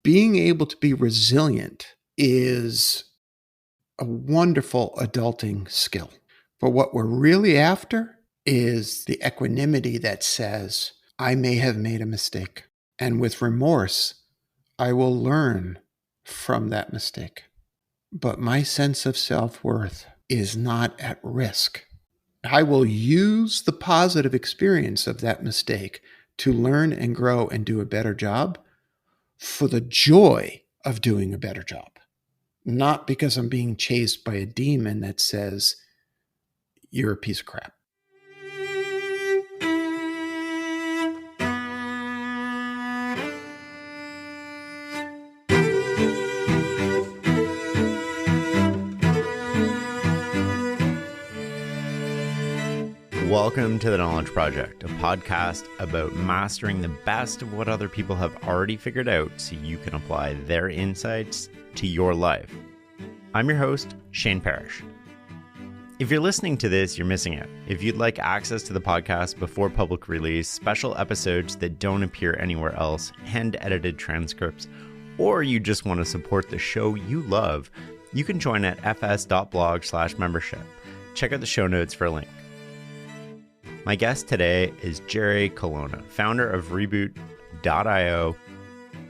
being able to be resilient is a wonderful adulting skill. But what we're really after is the equanimity that says, I may have made a mistake. And with remorse, I will learn from that mistake. But my sense of self-worth is not at risk. I will use the positive experience of that mistake to learn and grow and do a better job for the joy of doing a better job, not because I'm being chased by a demon that says, you're a piece of crap. Welcome to The Knowledge Project, a podcast about mastering the best of what other people have already figured out so you can apply their insights to your life. I'm your host, Shane Parrish. If you're listening to this, you're missing it. If you'd like access to the podcast before public release, special episodes that don't appear anywhere else, hand-edited transcripts, or you just want to support the show you love, you can join at fs.blog/membership. Check out the show notes for a link. My guest today is Jerry Colonna, founder of Reboot.io.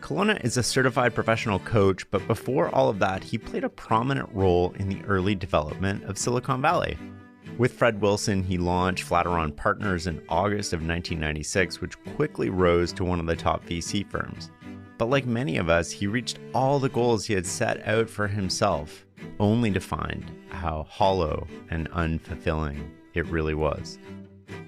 Colonna is a certified professional coach, but before all of that, he played a prominent role in the early development of Silicon Valley. With Fred Wilson, he launched Flatiron Partners in August of 1996, which quickly rose to one of the top VC firms. But like many of us, he reached all the goals he had set out for himself, only to find how hollow and unfulfilling it really was.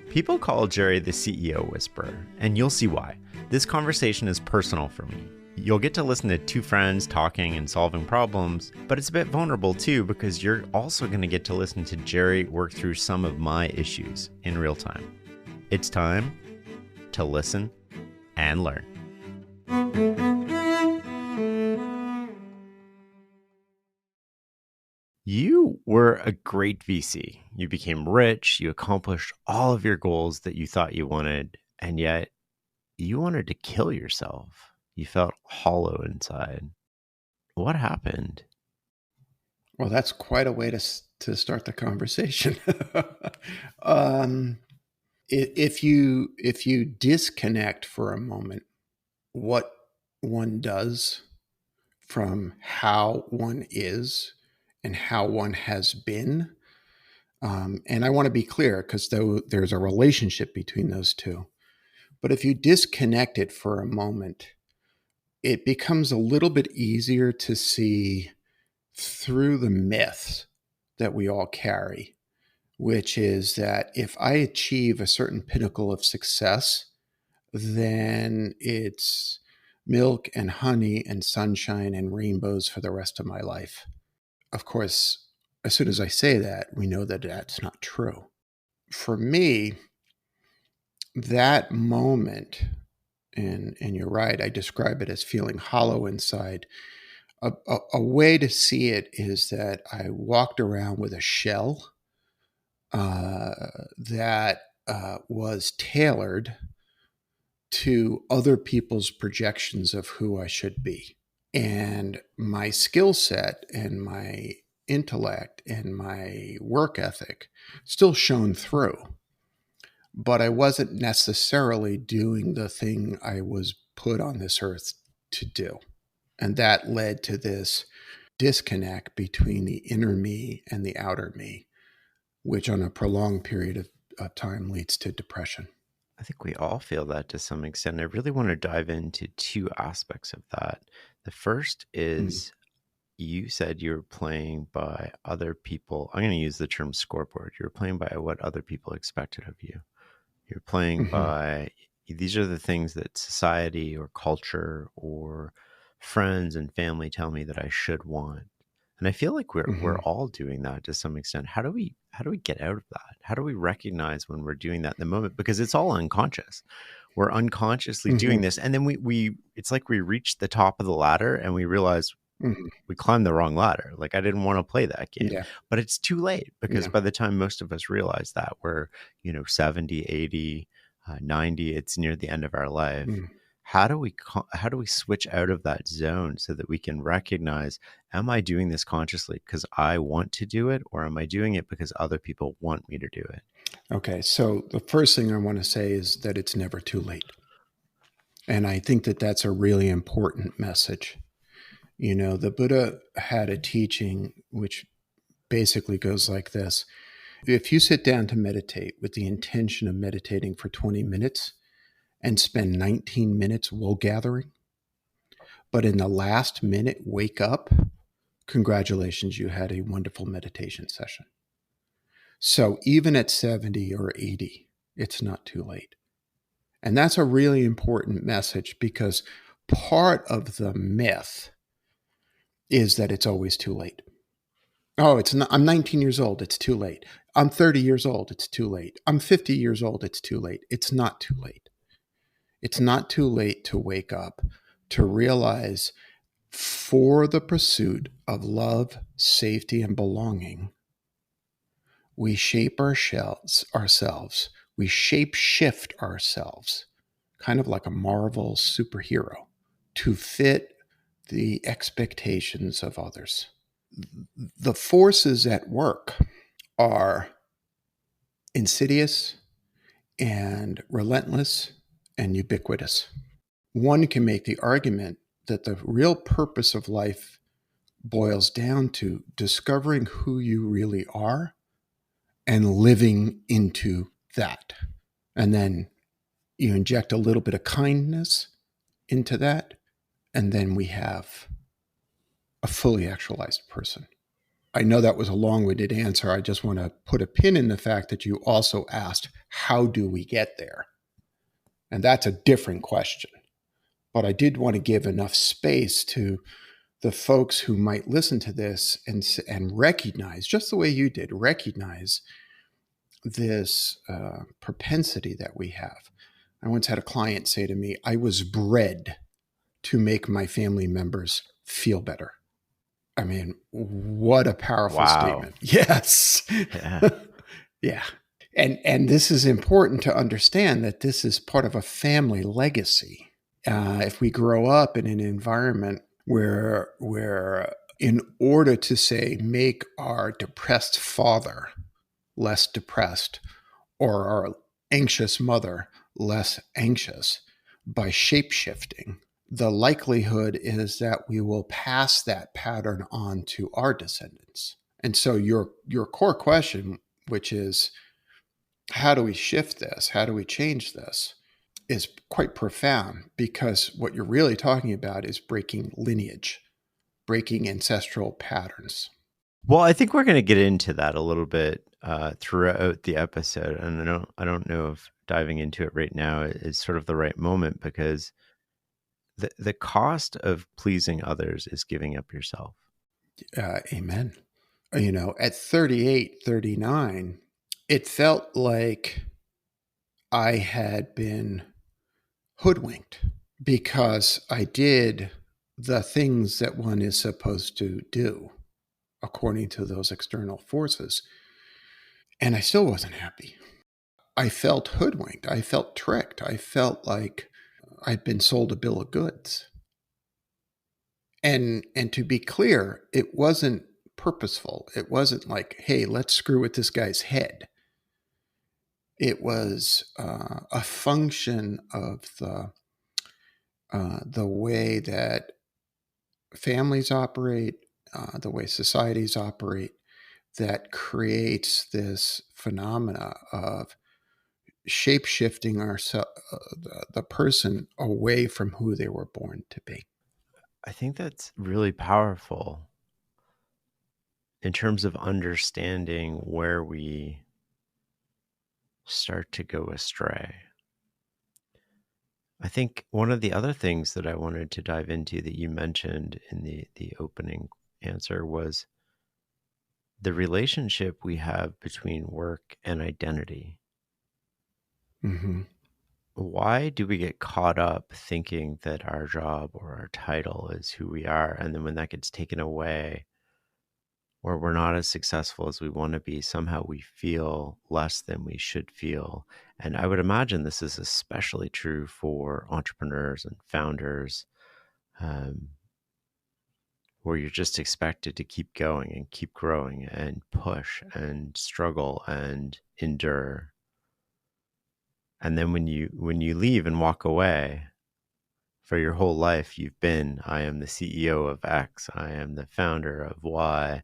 People call Jerry the CEO Whisperer, and you'll see why. This conversation is personal for me. You'll get to listen to two friends talking and solving problems, but it's a bit vulnerable too because you're also going to get to listen to Jerry work through some of my issues in real time. It's time to listen and learn. You were a great VC. You became rich, you accomplished all of your goals that you thought you wanted, and yet you wanted to kill yourself. You felt hollow inside. What happened? Well, that's quite a way to start the conversation. If you disconnect for a moment what one does from how one is and how one has been, and I want to be clear because there's a relationship between those two. But if you disconnect it for a moment, it becomes a little bit easier to see through the myths that we all carry, which is that if I achieve a certain pinnacle of success, then it's milk and honey and sunshine and rainbows for the rest of my life. Of course, as soon as I say that, we know that that's not true. For me, that moment, and you're right, I describe it as feeling hollow inside. A way to see it is that I walked around with a shell that was tailored to other people's projections of who I should be. And my skill set and my intellect and my work ethic still shone through. But I wasn't necessarily doing the thing I was put on this earth to do. And that led to this disconnect between the inner me and the outer me, which on a prolonged period of time leads to depression. I think we all feel that to some extent. I really want to dive into two aspects of that. The first is you said you were playing by other people. I'm going to use the term scoreboard. You're playing by what other people expected of you. You're playing by, these are the things that society or culture or friends and family tell me that I should want. And I feel like we're all doing that to some extent. How do we get out of that? How do we recognize when we're doing that in the moment? Because it's all unconscious. We're unconsciously doing this. And then we it's like we reach the top of the ladder and we realize we climbed the wrong ladder. Like I didn't want to play that game, but it's too late because by the time most of us realize that we're, 70, 80, 90, it's near the end of our life. how do we switch out of that zone so that we can recognize, am I doing this consciously because I want to do it, or am I doing it because other people want me to do it? Okay, so the first thing I want to say is that it's never too late. And I think that that's a really important message. You know, the Buddha had a teaching which basically goes like this. If you sit down to meditate with the intention of meditating for 20 minutes and spend 19 minutes wool gathering, but in the last minute wake up, congratulations, you had a wonderful meditation session. So even at 70 or 80, it's not too late. And that's a really important message because part of the myth is that it's always too late. Oh, it's not, I'm 19 years old, it's too late. I'm 30 years old, it's too late. I'm 50 years old, it's too late. It's not too late. It's not too late to wake up, to realize for the pursuit of love, safety, and belonging, we shape ourselves. We shape shift ourselves, kind of like a Marvel superhero, to fit the expectations of others. The forces at work are insidious and relentless and ubiquitous. One can make the argument that the real purpose of life boils down to discovering who you really are and living into that. And then you inject a little bit of kindness into that, and then we have a fully actualized person. I know that was a long-winded answer. I just want to put a pin in the fact that you also asked, how do we get there? And that's a different question. But I did want to give enough space to the folks who might listen to this and recognize, just the way you did, recognize this propensity that we have. I once had a client say to me, I was bred to make my family members feel better. I mean, what a powerful Wow. statement. Yes. Yeah. Yeah. And this is important to understand that this is part of a family legacy. If we grow up in an environment where in order to say make our depressed father less depressed or our anxious mother less anxious by shape shifting, the likelihood is that we will pass that pattern on to our descendants. And so your core question, which is how do we shift this? How do we change this? Is quite profound, because what you're really talking about is breaking lineage, breaking ancestral patterns. Well, I think we're going to get into that a little bit throughout the episode, and I don't know if diving into it right now is sort of the right moment, because the cost of pleasing others is giving up yourself. Amen. You know, at 38, 39, it felt like I had been hoodwinked because I did the things that one is supposed to do according to those external forces. And I still wasn't happy. I felt hoodwinked. I felt tricked. I felt like I'd been sold a bill of goods. And to be clear, it wasn't purposeful. It wasn't like, hey, let's screw with this guy's head. It was a function of the way that families operate, the way societies operate, that creates this phenomena of shape shifting the person away from who they were born to be. I think that's really powerful in terms of understanding where we start to go astray. I think one of the other things that I wanted to dive into that you mentioned in the opening answer was the relationship we have between work and identity. Mm-hmm. Why do we get caught up thinking that our job or our title is who we are? And then when that gets taken away, or we're not as successful as we want to be, somehow we feel less than we should feel. And I would imagine this is especially true for entrepreneurs and founders, um, where you're just expected to keep going and keep growing and push and struggle and endure. And then when you leave and walk away, for your whole life you've been, I am the CEO of X, I am the founder of Y,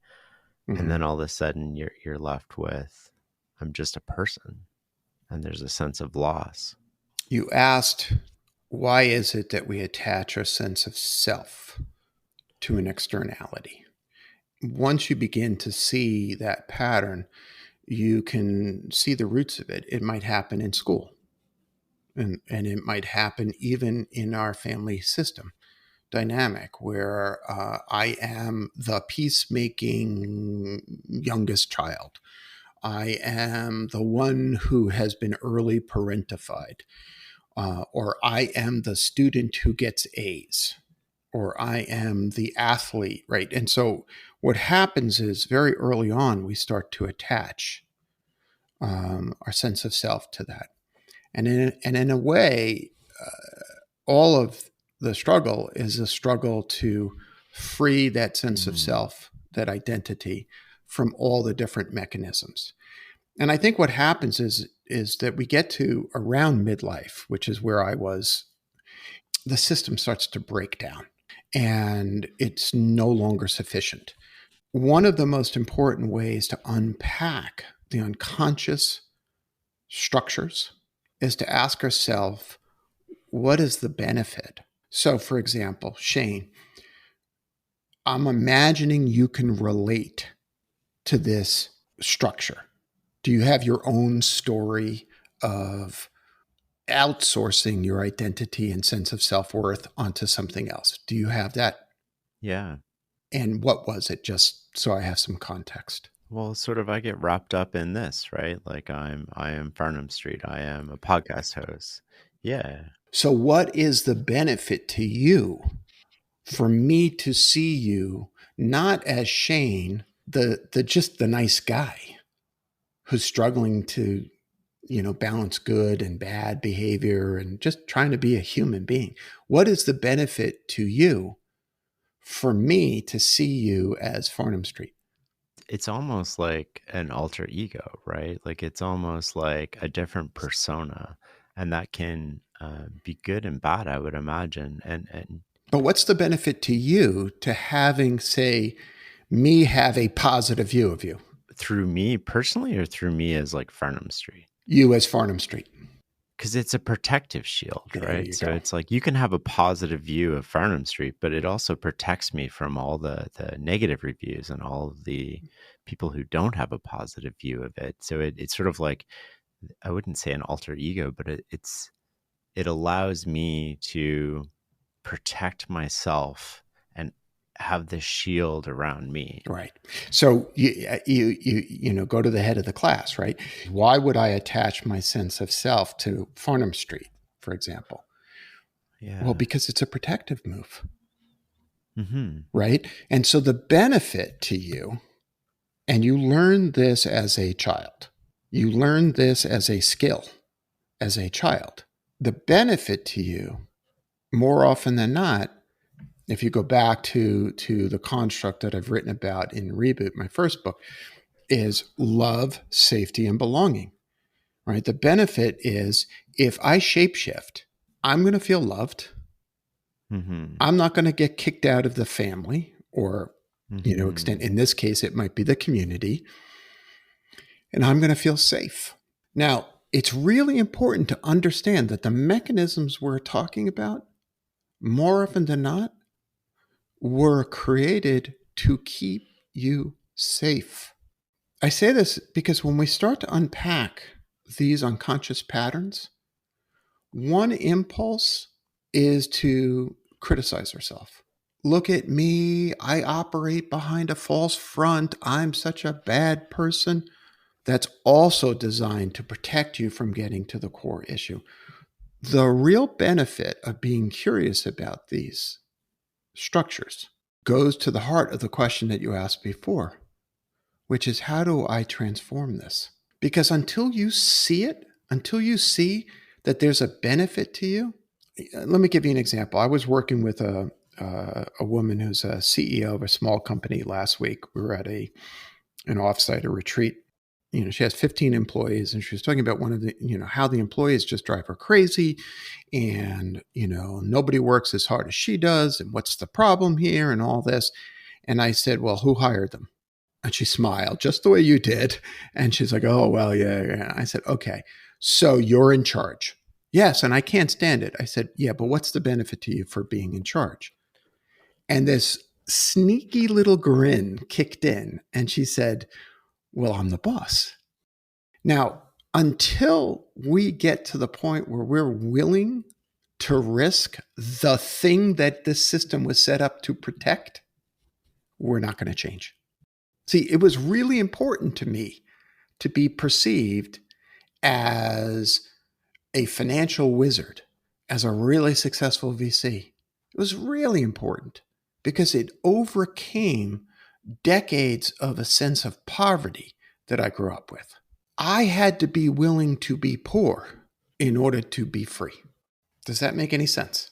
and Mhm. then all of a sudden you're left with, I'm just a person, and there's a sense of loss. You asked, why is it that we attach our sense of self to an externality? Once you begin to see that pattern, you can see the roots of it. It might happen in school, and it might happen even in our family system dynamic where I am the peacemaking youngest child. I am the one who has been early parentified, or I am the student who gets A's, or I am the athlete, right? And so what happens is very early on, we start to attach our sense of self to that. And in a way, all of the struggle is a struggle to free that sense of Mm, self, that identity, from all the different mechanisms. And I think what happens is that we get to around midlife, which is where I was, the system starts to break down and it's no longer sufficient. One of the most important ways to unpack the unconscious structures is to ask ourselves, what is the benefit? So, for example, Shane, I'm imagining you can relate to this structure. Do you have your own story of outsourcing your identity and sense of self worth onto something else? Do you have that? yeah. And what was it? Just so I have some context. Well, sort of, I get wrapped up in this, right? Like I am Farnham Street. I am a podcast host. Yeah. So, what is the benefit to you for me to see you not as Shane, the just the nice guy who's struggling to balance good and bad behavior and just trying to be a human being? What is the benefit to you for me to see you as Farnham Street? It's almost like an alter ego, right? Like it's almost like a different persona, and that can be good and bad, I would imagine. And But what's the benefit to you to having, say, me have a positive view of you, through me personally, or through me as like Farnham Street? you as Farnham Street? Because it's a protective shield, There right? you So go. it's like you can have a positive view of Farnham Street, but it also protects me from all the negative reviews and all of the people who don't have a positive view of it. So it's sort of like, I wouldn't say an alter ego, but it allows me to protect myself and have this shield around me. Right. So you go to the head of the class, right? Why would I attach my sense of self to Farnham Street, for example? Well, Yeah. because it's a protective move, Mm-hmm. right? And so the benefit to you, and you learn this as a child, you learn this as a skill as a child. The benefit to you, more often than not, if you go back to the construct that I've written about in Reboot, my first book, is love, safety, and belonging. Right? The benefit is if I shapeshift, I'm going to feel loved. Mm-hmm. I'm not going to get kicked out of the family or, Mm-hmm. extent. In this case, it might be the community, and I'm going to feel safe. Now, it's really important to understand that the mechanisms we're talking about, more often than not, were created to keep you safe. I say this because when we start to unpack these unconscious patterns, one impulse is to criticize ourselves. Look at me. I operate behind a false front. I'm such a bad person. That's also designed to protect you from getting to the core issue. The real benefit of being curious about these structures goes to the heart of the question that you asked before. which is how do I transform this? Because until you see it, until you see that there's a benefit to you, let me give you an example. I was working with a woman who's a CEO of a small company last week. We were at an offsite, a retreat. She has 15 employees, and she was talking about one of the, how the employees just drive her crazy, and nobody works as hard as she does, and what's the problem here, and all this. And I said, well, who hired them? And she smiled just the way you did, and she's like, oh, well, yeah. I said, okay, so you're in charge. Yes, and I can't stand it. I said, yeah, but what's the benefit to you for being in charge? And this sneaky little grin kicked in, and she said, well, I'm the boss. Now, until we get to the point where we're willing to risk the thing that this system was set up to protect, we're not going to change. See, it was really important to me to be perceived as a financial wizard, as a really successful VC. It was really important because it overcame decades of a sense of poverty that I grew up with. I had to be willing to be poor in order to be free. Does that make any sense?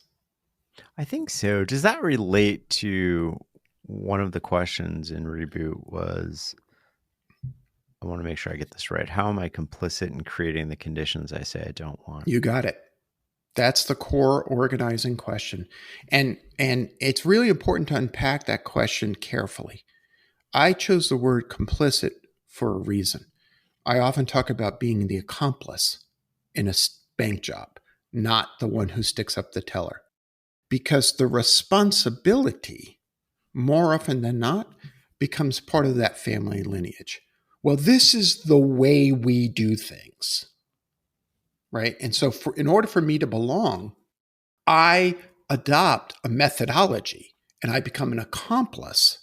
I think so. Does that relate to one of the questions in Reboot was, I want to make sure I get this right. How am I complicit in creating the conditions I say I don't want? You got it. That's the core organizing question. And it's really important to unpack that question carefully. I chose the word complicit for a reason. I often talk about being the accomplice in a bank job, not the one who sticks up the teller. Because the responsibility, more often than not, becomes part of that family lineage. Well, this is the way we do things, right? And so in order for me to belong, I adopt a methodology and I become an accomplice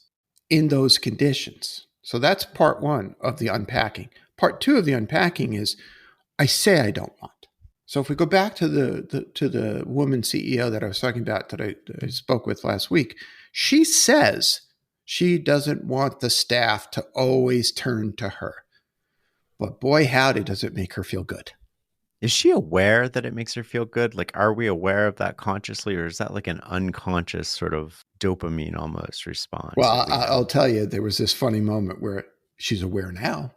in those conditions. So that's part one of the unpacking. Part two of the unpacking is I say I don't want. So if we go back to the woman CEO that I was talking about that I spoke with last week, she says she doesn't want the staff to always turn to her. But boy, howdy, does it make her feel good. Is she aware that it makes her feel good? Like, are we aware of that consciously, or is that like an unconscious sort of dopamine almost response? Well, I'll tell you, there was this funny moment where she's aware now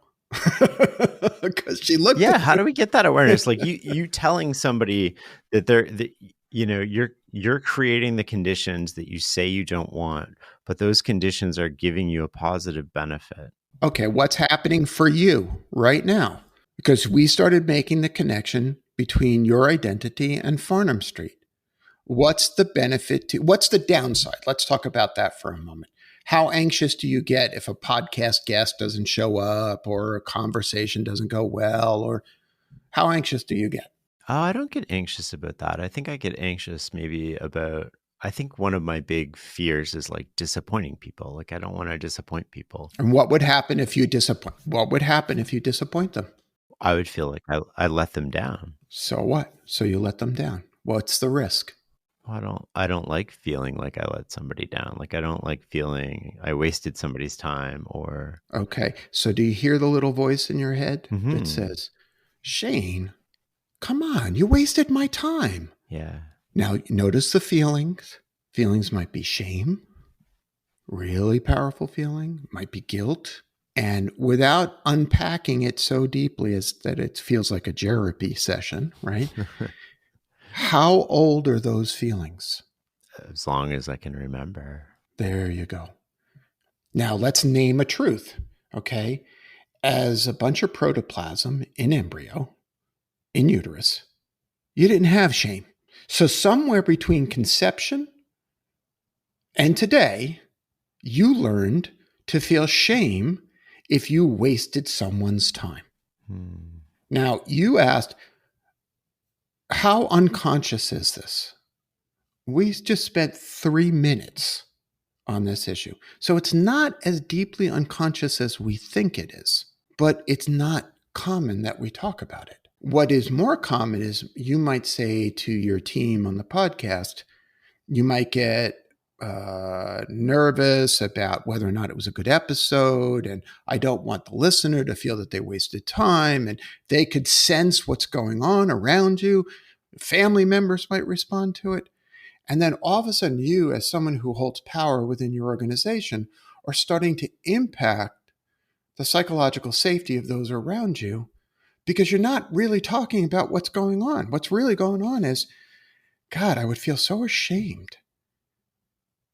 because she looked. Yeah, how do we get that awareness? Like you telling somebody that you're creating the conditions that you say you don't want, but those conditions are giving you a positive benefit. Okay, what's happening for you right now? Because we started making the connection between your identity and Farnham Street. What's the benefit what's the downside? Let's talk about that for a moment. How anxious do you get if a podcast guest doesn't show up or a conversation doesn't go well? Or how anxious do you get? Oh, I don't get anxious about that. I think I get anxious maybe about, I think one of my big fears is like disappointing people. Like I don't want to disappoint people. And what would happen if you disappoint them? I would feel like I let them down. So what? So you let them down. What's the risk? I don't like feeling like I let somebody down. Like I don't like feeling I wasted somebody's time or. Okay. So do you hear the little voice in your head that says, Shane, come on, you wasted my time. Yeah. Now notice the feelings. Feelings might be shame, really powerful feeling, might be guilt. And without unpacking it so deeply as that it feels like a therapy session, right? How old are those feelings? As long as I can remember. There you go. Now let's name a truth, okay? As a bunch of protoplasm in embryo, in uterus, you didn't have shame. So somewhere between conception and today, you learned to feel shame if you wasted someone's time. Now, you asked, how unconscious is this? We just spent 3 minutes on this issue. So it's not as deeply unconscious as we think it is, but it's not common that we talk about it. What is more common is you might say to your team on the podcast, you might get nervous about whether or not it was a good episode, and I don't want the listener to feel that they wasted time, and they could sense what's going on around you. Family members might respond to it. And then all of a sudden, you, as someone who holds power within your organization, are starting to impact the psychological safety of those around you, because you're not really talking about what's going on. What's really going on is, God, I would feel so ashamed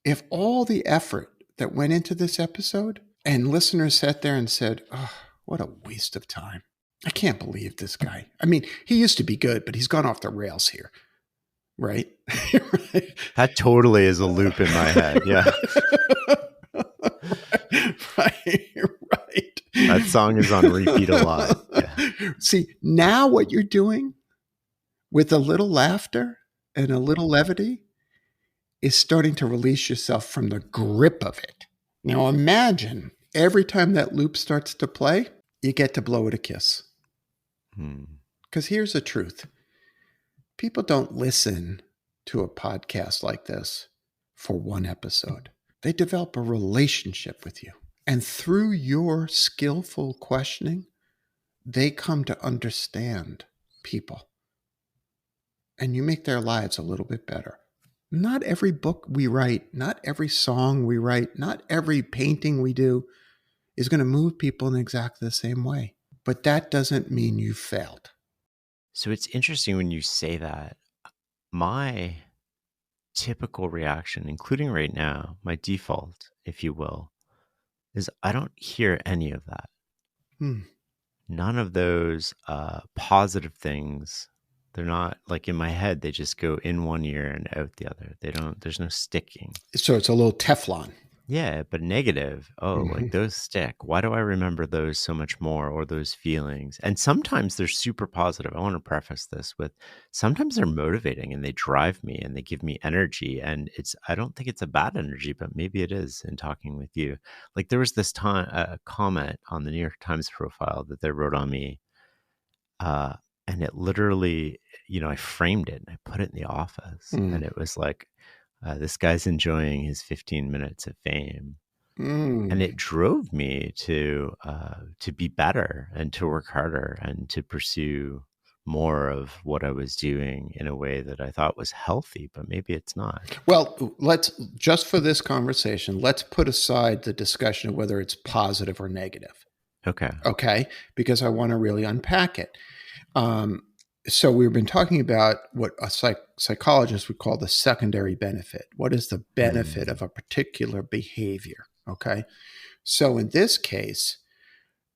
if all the effort that went into this episode and listeners sat there and said, oh, what a waste of time. I can't believe this guy. I mean, he used to be good, but he's gone off the rails here. Right? Right? That totally is a loop in my head. Yeah. Right. That song is on repeat a lot. Yeah. See, now what you're doing with a little laughter and a little levity is starting to release yourself from the grip of it. Now imagine every time that loop starts to play, you get to blow it a kiss. Because here's the truth. People don't listen to a podcast like this for one episode. They develop a relationship with you. And through your skillful questioning, they come to understand people. And you make their lives a little bit better. Not every book we write, not every song we write, not every painting we do is going to move people in exactly the same way. But that doesn't mean you failed. So it's interesting when you say that. My typical reaction, including right now, my default, if you will, is I don't hear any of that. None of those positive things. They're not like in my head. They just go in one ear and out the other. There's no sticking. So it's a little Teflon. Yeah, but negative. Oh, like those stick. Why do I remember those so much more, or those feelings? And sometimes they're super positive. I want to preface this with sometimes they're motivating and they drive me and they give me energy. And I don't think it's a bad energy, but maybe it is in talking with you. Like there was this time a comment on the New York Times profile that they wrote on me. And it literally, I framed it and I put it in the office and it was like, this guy's enjoying his 15 minutes of fame. And it drove me to be better and to work harder and to pursue more of what I was doing in a way that I thought was healthy, but maybe it's not. Well, just for this conversation, let's put aside the discussion of whether it's positive or negative. Okay. Because I want to really unpack it. So we've been talking about what a psychologist would call the secondary benefit. What is the benefit of a particular behavior? Okay. So in this case,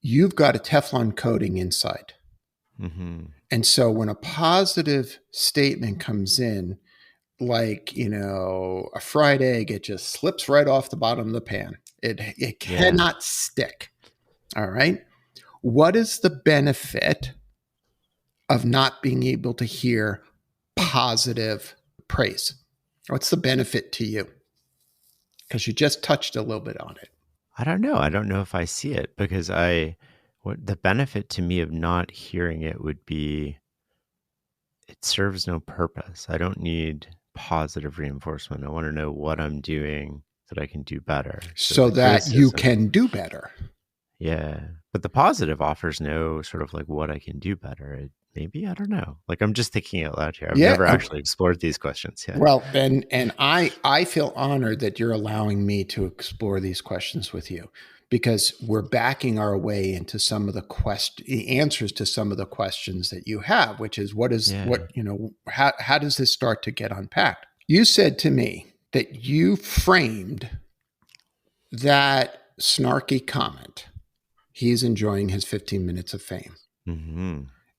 you've got a Teflon coating inside. And so when a positive statement comes in, like, a fried egg, it just slips right off the bottom of the pan. It cannot stick. All right. What is the benefit of not being able to hear positive praise? What's the benefit to you? Because you just touched a little bit on it. I don't know. I don't know if I see it because what the benefit to me of not hearing it would be it serves no purpose. I don't need positive reinforcement. I want to know what I'm doing that I can do better. So that you can do better. Yeah. But the positive offers no sort of like what I can do better. Maybe, I don't know. Like I'm just thinking out loud here. I've never actually explored these questions yet. Well, and I feel honored that you're allowing me to explore these questions with you, because we're backing our way into some of the answers to some of the questions that you have, which is how does this start to get unpacked? You said to me that you framed that snarky comment, he's enjoying his 15 minutes of fame.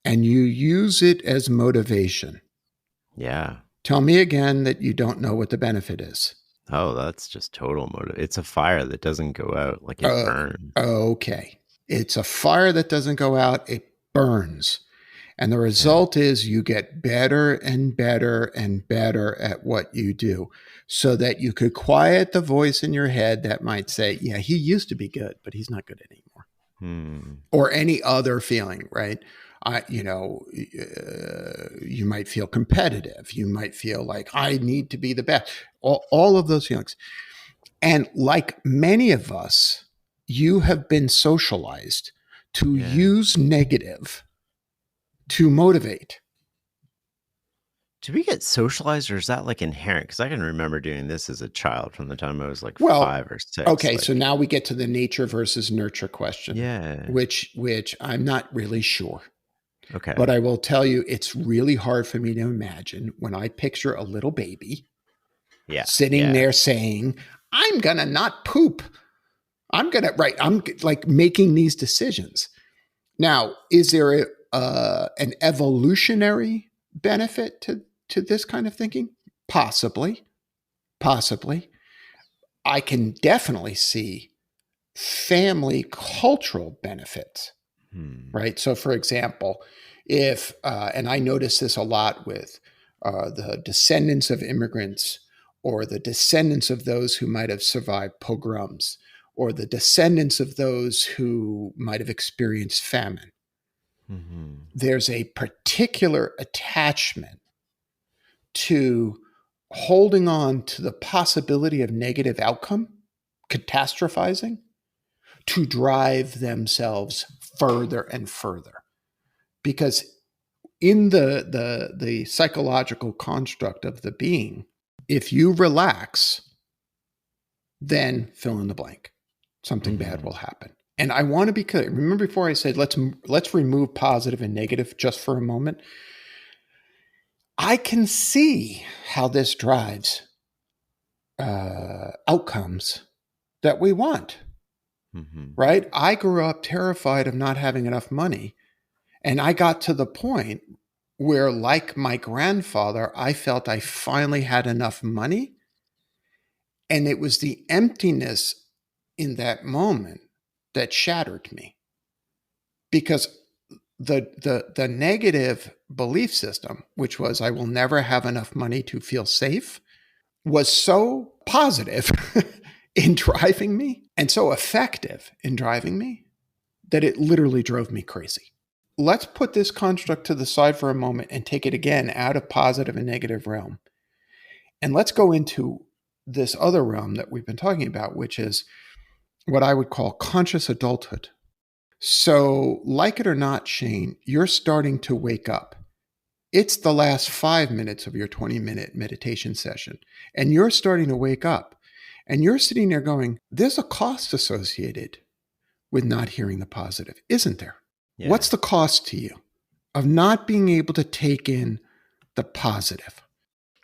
And you use it as motivation. Yeah. Tell me again that you don't know what the benefit is. Oh, that's just total motive. It's a fire that doesn't go out, like it burns. Okay. It's a fire that doesn't go out, it burns. And the result is you get better and better and better at what you do, so that you could quiet the voice in your head that might say, yeah, he used to be good, but he's not good anymore. Or any other feeling, right? You might feel competitive. You might feel like I need to be the best. All of those feelings. And like many of us, you have been socialized to Yeah. use negative to motivate. Do we get socialized, or is that like inherent? Because I can remember doing this as a child from the time I was like Well, 5 or 6. okay, so Like, now we get to the nature versus nurture question, yeah. which I'm not really sure. Okay. But I will tell you, it's really hard for me to imagine when I picture a little baby Yeah. sitting Yeah. there saying, I'm going to not poop. I'm like making these decisions. Now, is there an evolutionary benefit to this kind of thinking? Possibly. Possibly. I can definitely see family cultural benefits, Hmm. right? So, for example, if, and I notice this a lot with the descendants of immigrants or the descendants of those who might have survived pogroms or the descendants of those who might have experienced famine, Hmm. there's a particular attachment to holding on to the possibility of negative outcome, catastrophizing, to drive themselves further and further. Because in the psychological construct of the being, if you relax, then fill in the blank. Something bad Hmm. will happen. And I want to be clear. Remember before I said let's remove positive and negative just for a moment. I can see how this drives outcomes that we want. Hmm. Right? I grew up terrified of not having enough money. And I got to the point where, like my grandfather, I felt I finally had enough money. And it was the emptiness in that moment that shattered me because the negative belief system, which was I will never have enough money to feel safe, was so positive in driving me and so effective in driving me that it literally drove me crazy. Let's put this construct to the side for a moment and take it again out of positive and negative realm. And let's go into this other realm that we've been talking about, which is what I would call conscious adulthood. So, like it or not, Shane, you're starting to wake up. It's the last 5 minutes of your 20-minute meditation session, and you're starting to wake up. And you're sitting there going, there's a cost associated with not hearing the positive, isn't there? Yeah. What's the cost to you of not being able to take in the positive?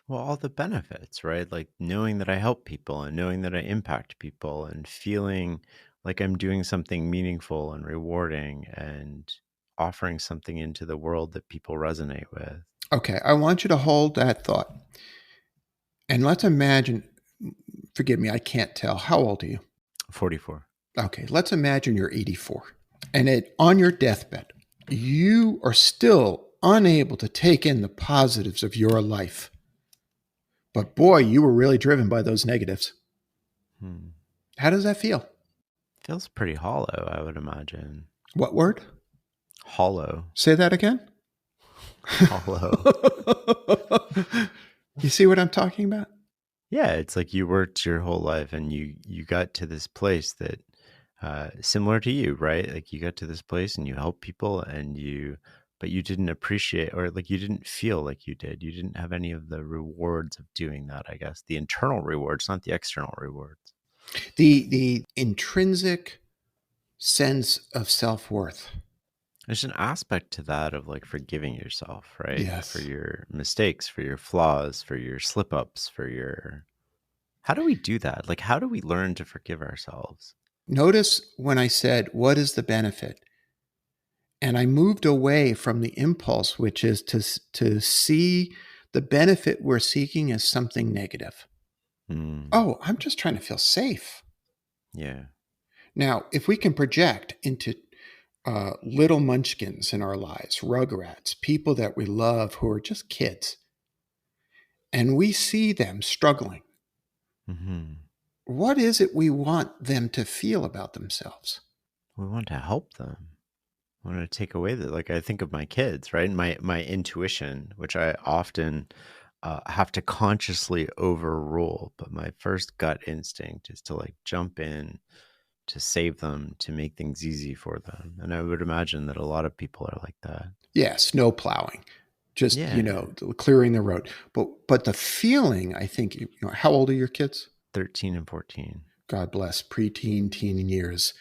Well, all the benefits, right? Like knowing that I help people and knowing that I impact people and feeling like I'm doing something meaningful and rewarding and offering something into the world that people resonate with. Okay, I want you to hold that thought. And let's imagine, forgive me, I can't tell. How old are you? 44. Okay, let's imagine you're 84. And on your deathbed, you are still unable to take in the positives of your life. But boy, you were really driven by those negatives. Hmm. How does that feel? Feels pretty hollow, I would imagine. What word? Hollow. Say that again. Hollow. You see what I'm talking about? Yeah, it's like you worked your whole life and you got to this place that similar to you, right? Like you got to this place and you help people but you didn't appreciate or like you didn't feel like you did. You didn't have any of the rewards of doing that, I guess. The internal rewards, not the external rewards. The intrinsic sense of self-worth. There's an aspect to that of like forgiving yourself, right? For Yes. your mistakes, for your flaws, for your slip ups, for your. How do we do that? Like, how do we learn to forgive ourselves? Notice when I said, what is the benefit? And I moved away from the impulse, which is to see the benefit we're seeking as something negative. Mm, Oh, I'm just trying to feel safe. yeah. Now, if we can project into little munchkins in our lives, rugrats, people that we love who are just kids, and we see them struggling, Hmm. what is it we want them to feel about themselves? We want to help them. want to take away that, like, I think of my kids, right? My intuition, which I often have to consciously overrule, but my first gut instinct is to like jump in to save them, to make things easy for them. And I would imagine that a lot of people are like that. Yeah, snow plowing, just, Yeah. clearing the road. But the feeling, I think, how old are your kids? 13 and 14. God bless, preteen, teen years.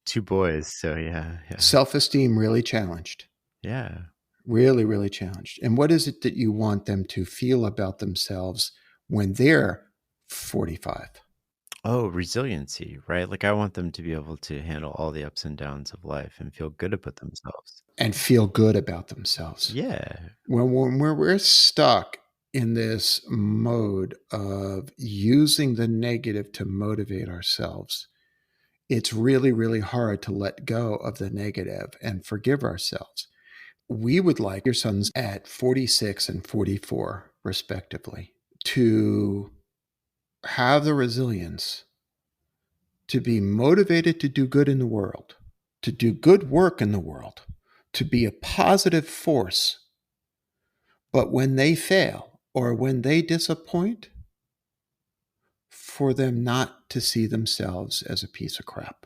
Two boys. So yeah, yeah. Self-esteem really challenged. Yeah. Really, really challenged. And what is it that you want them to feel about themselves when they're 45? Oh, resiliency, right? Like I want them to be able to handle all the ups and downs of life and feel good about themselves. And feel good about themselves. Yeah. When we're stuck in this mode of using the negative to motivate ourselves, it's really, really hard to let go of the negative and forgive ourselves. We would like your sons at 46 and 44, respectively, to have the resilience to be motivated to do good in the world, to do good work in the world, to be a positive force. But when they fail or when they disappoint, for them not to see themselves as a piece of crap,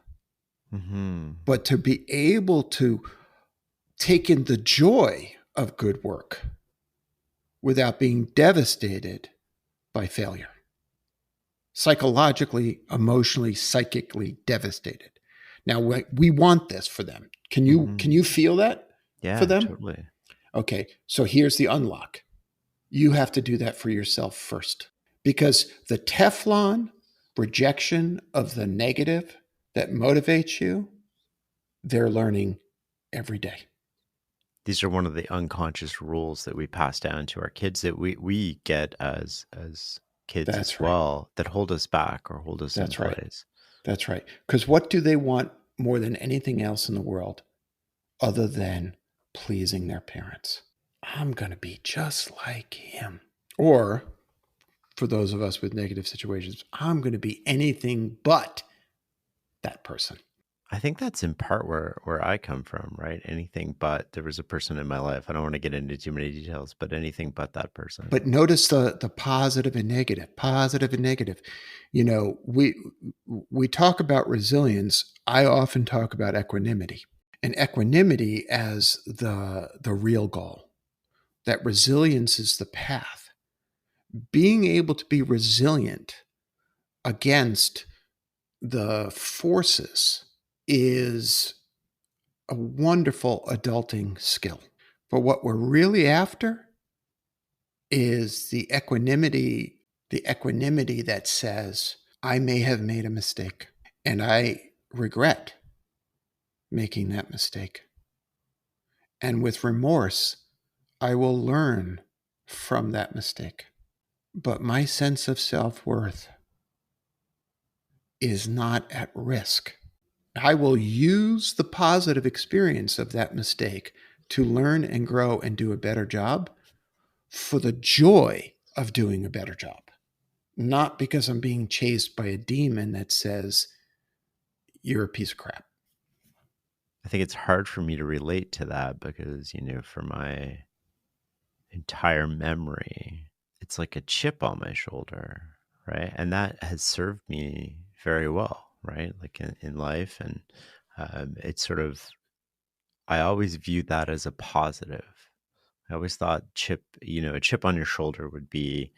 but to be able to take in the joy of good work without being devastated by failure. Psychologically, emotionally, psychically devastated. Now we want this for them. Can you feel that for Yeah, them? totally. Okay, so here's the unlock. You have to do that for yourself first, because the Teflon rejection of the negative that motivates you, they're learning every day. These are one of the unconscious rules that we pass down to our kids that we get as kids as That's right. well, that hold us back or hold us in That's right. place. That's right. Because what do they want more than anything else in the world other than pleasing their parents? I'm going to be just like him. Or for those of us with negative situations, I'm going to be anything but that person. I think that's in part where I come from, right? Anything but there was a person in my life. I don't want to get into too many details, but anything but that person. But notice the positive and negative, positive and negative. We talk about resilience. I often talk about equanimity, and equanimity as the real goal. That resilience is the path. Being able to be resilient against the forces is a wonderful adulting skill. But what we're really after is the equanimity that says, I may have made a mistake and I regret making that mistake. And with remorse, I will learn from that mistake. But my sense of self-worth is not at risk. I will use the positive experience of that mistake to learn and grow and do a better job for the joy of doing a better job, not because I'm being chased by a demon that says, you're a piece of crap. I think it's hard for me to relate to that because, for my entire memory, it's like a chip on my shoulder, right? And that has served me very well, right? Like in life. And it's sort of, I always viewed that as a positive. I always thought a chip on your shoulder would be,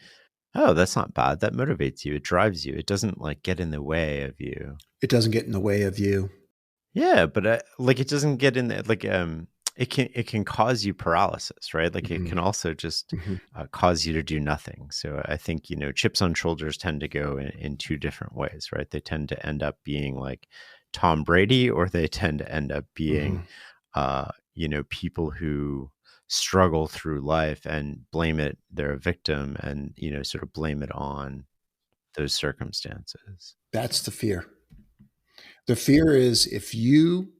oh, that's not bad. That motivates you. It drives you. It doesn't like get in the way of you. It doesn't get in the way of you. Yeah, but like it doesn't get in there. Like it can cause you paralysis, right? Like it can also just cause you to do nothing. So I think chips on shoulders tend to go in two different ways, right? They tend to end up being like Tom Brady, or they tend to end up being people who struggle through life and blame it, they're a victim, and sort of blame it on those circumstances. That's the fear. The fear is if you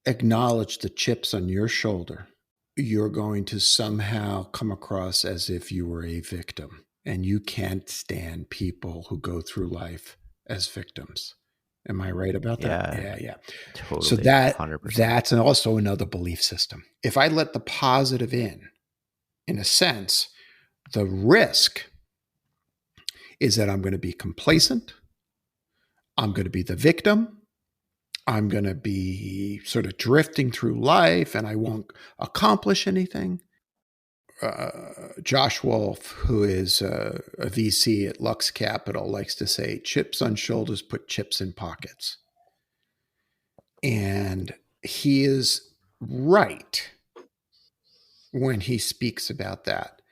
acknowledge the chips on your shoulder, you're going to somehow come across as if you were a victim. And you can't stand people who go through life as victims. Am I right about that? Yeah, Yeah, yeah. So totally. 100%. that's also another belief system. If I let the positive in a sense, the risk is that I'm going to be complacent. I'm going to be the victim. I'm going to be sort of drifting through life and I won't accomplish anything. Josh Wolf, who is a VC at Lux Capital, likes to say, chips on shoulders put chips in pockets. And he is right when he speaks about that.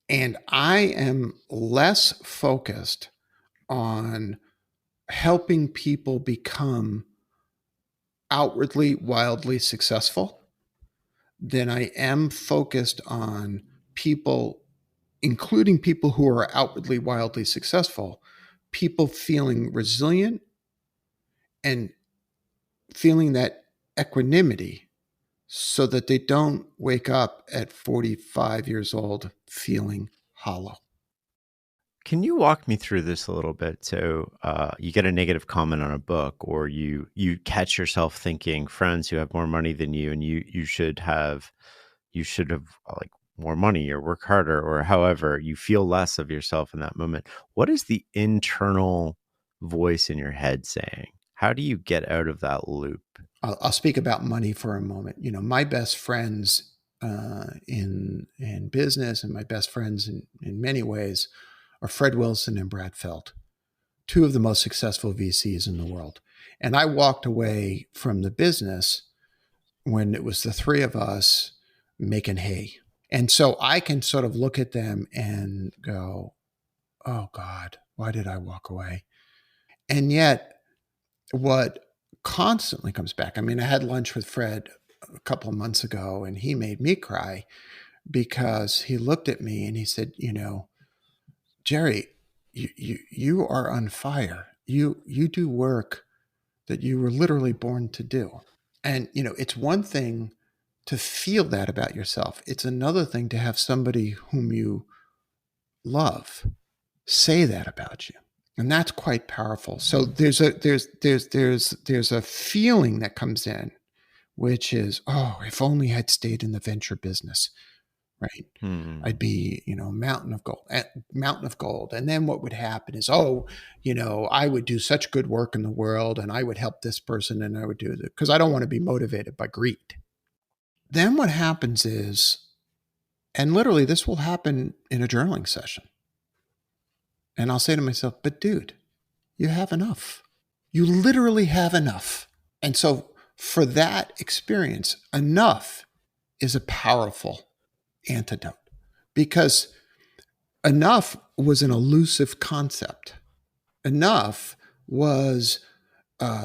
And I am less focused on helping people become outwardly wildly successful than I am focused on people, including people who are outwardly wildly successful, people feeling resilient and feeling that equanimity so that they don't wake up at 45 years old feeling hollow. Can you walk me through this a little bit? So you get a negative comment on a book, or you catch yourself thinking friends who have more money than you, and you should have like more money or work harder, or however you feel less of yourself in that moment. What is the internal voice in your head saying? How do you get out of that loop? I'll speak about money for a moment. You know, my best friends in business and my best friends in many ways are Fred Wilson and Brad Felt, two of the most successful VCs in the world. And I walked away from the business when it was the three of us making hay. And so I can sort of look at them and go, oh God, why did I walk away? And yet, what constantly comes back, I mean, I had lunch with Fred a couple of months ago and he made me cry because he looked at me and he said, you know, Jerry, you are on fire. You do work that you were literally born to do. And you know, it's one thing to feel that about yourself. It's another thing to have somebody whom you love say that about you. And that's quite powerful. So there's a feeling that comes in, which is, oh, if only I'd stayed in the venture business, right? Hmm. I'd be, you know, mountain of gold. And then what would happen is, oh, you know, I would do such good work in the world and I would help this person and I would do it because I don't want to be motivated by greed. Then what happens is, and literally this will happen in a journaling session. And I'll say to myself, but dude, you have enough. You literally have enough. And so for that experience, enough is a powerful antidote because enough was an elusive concept. Enough was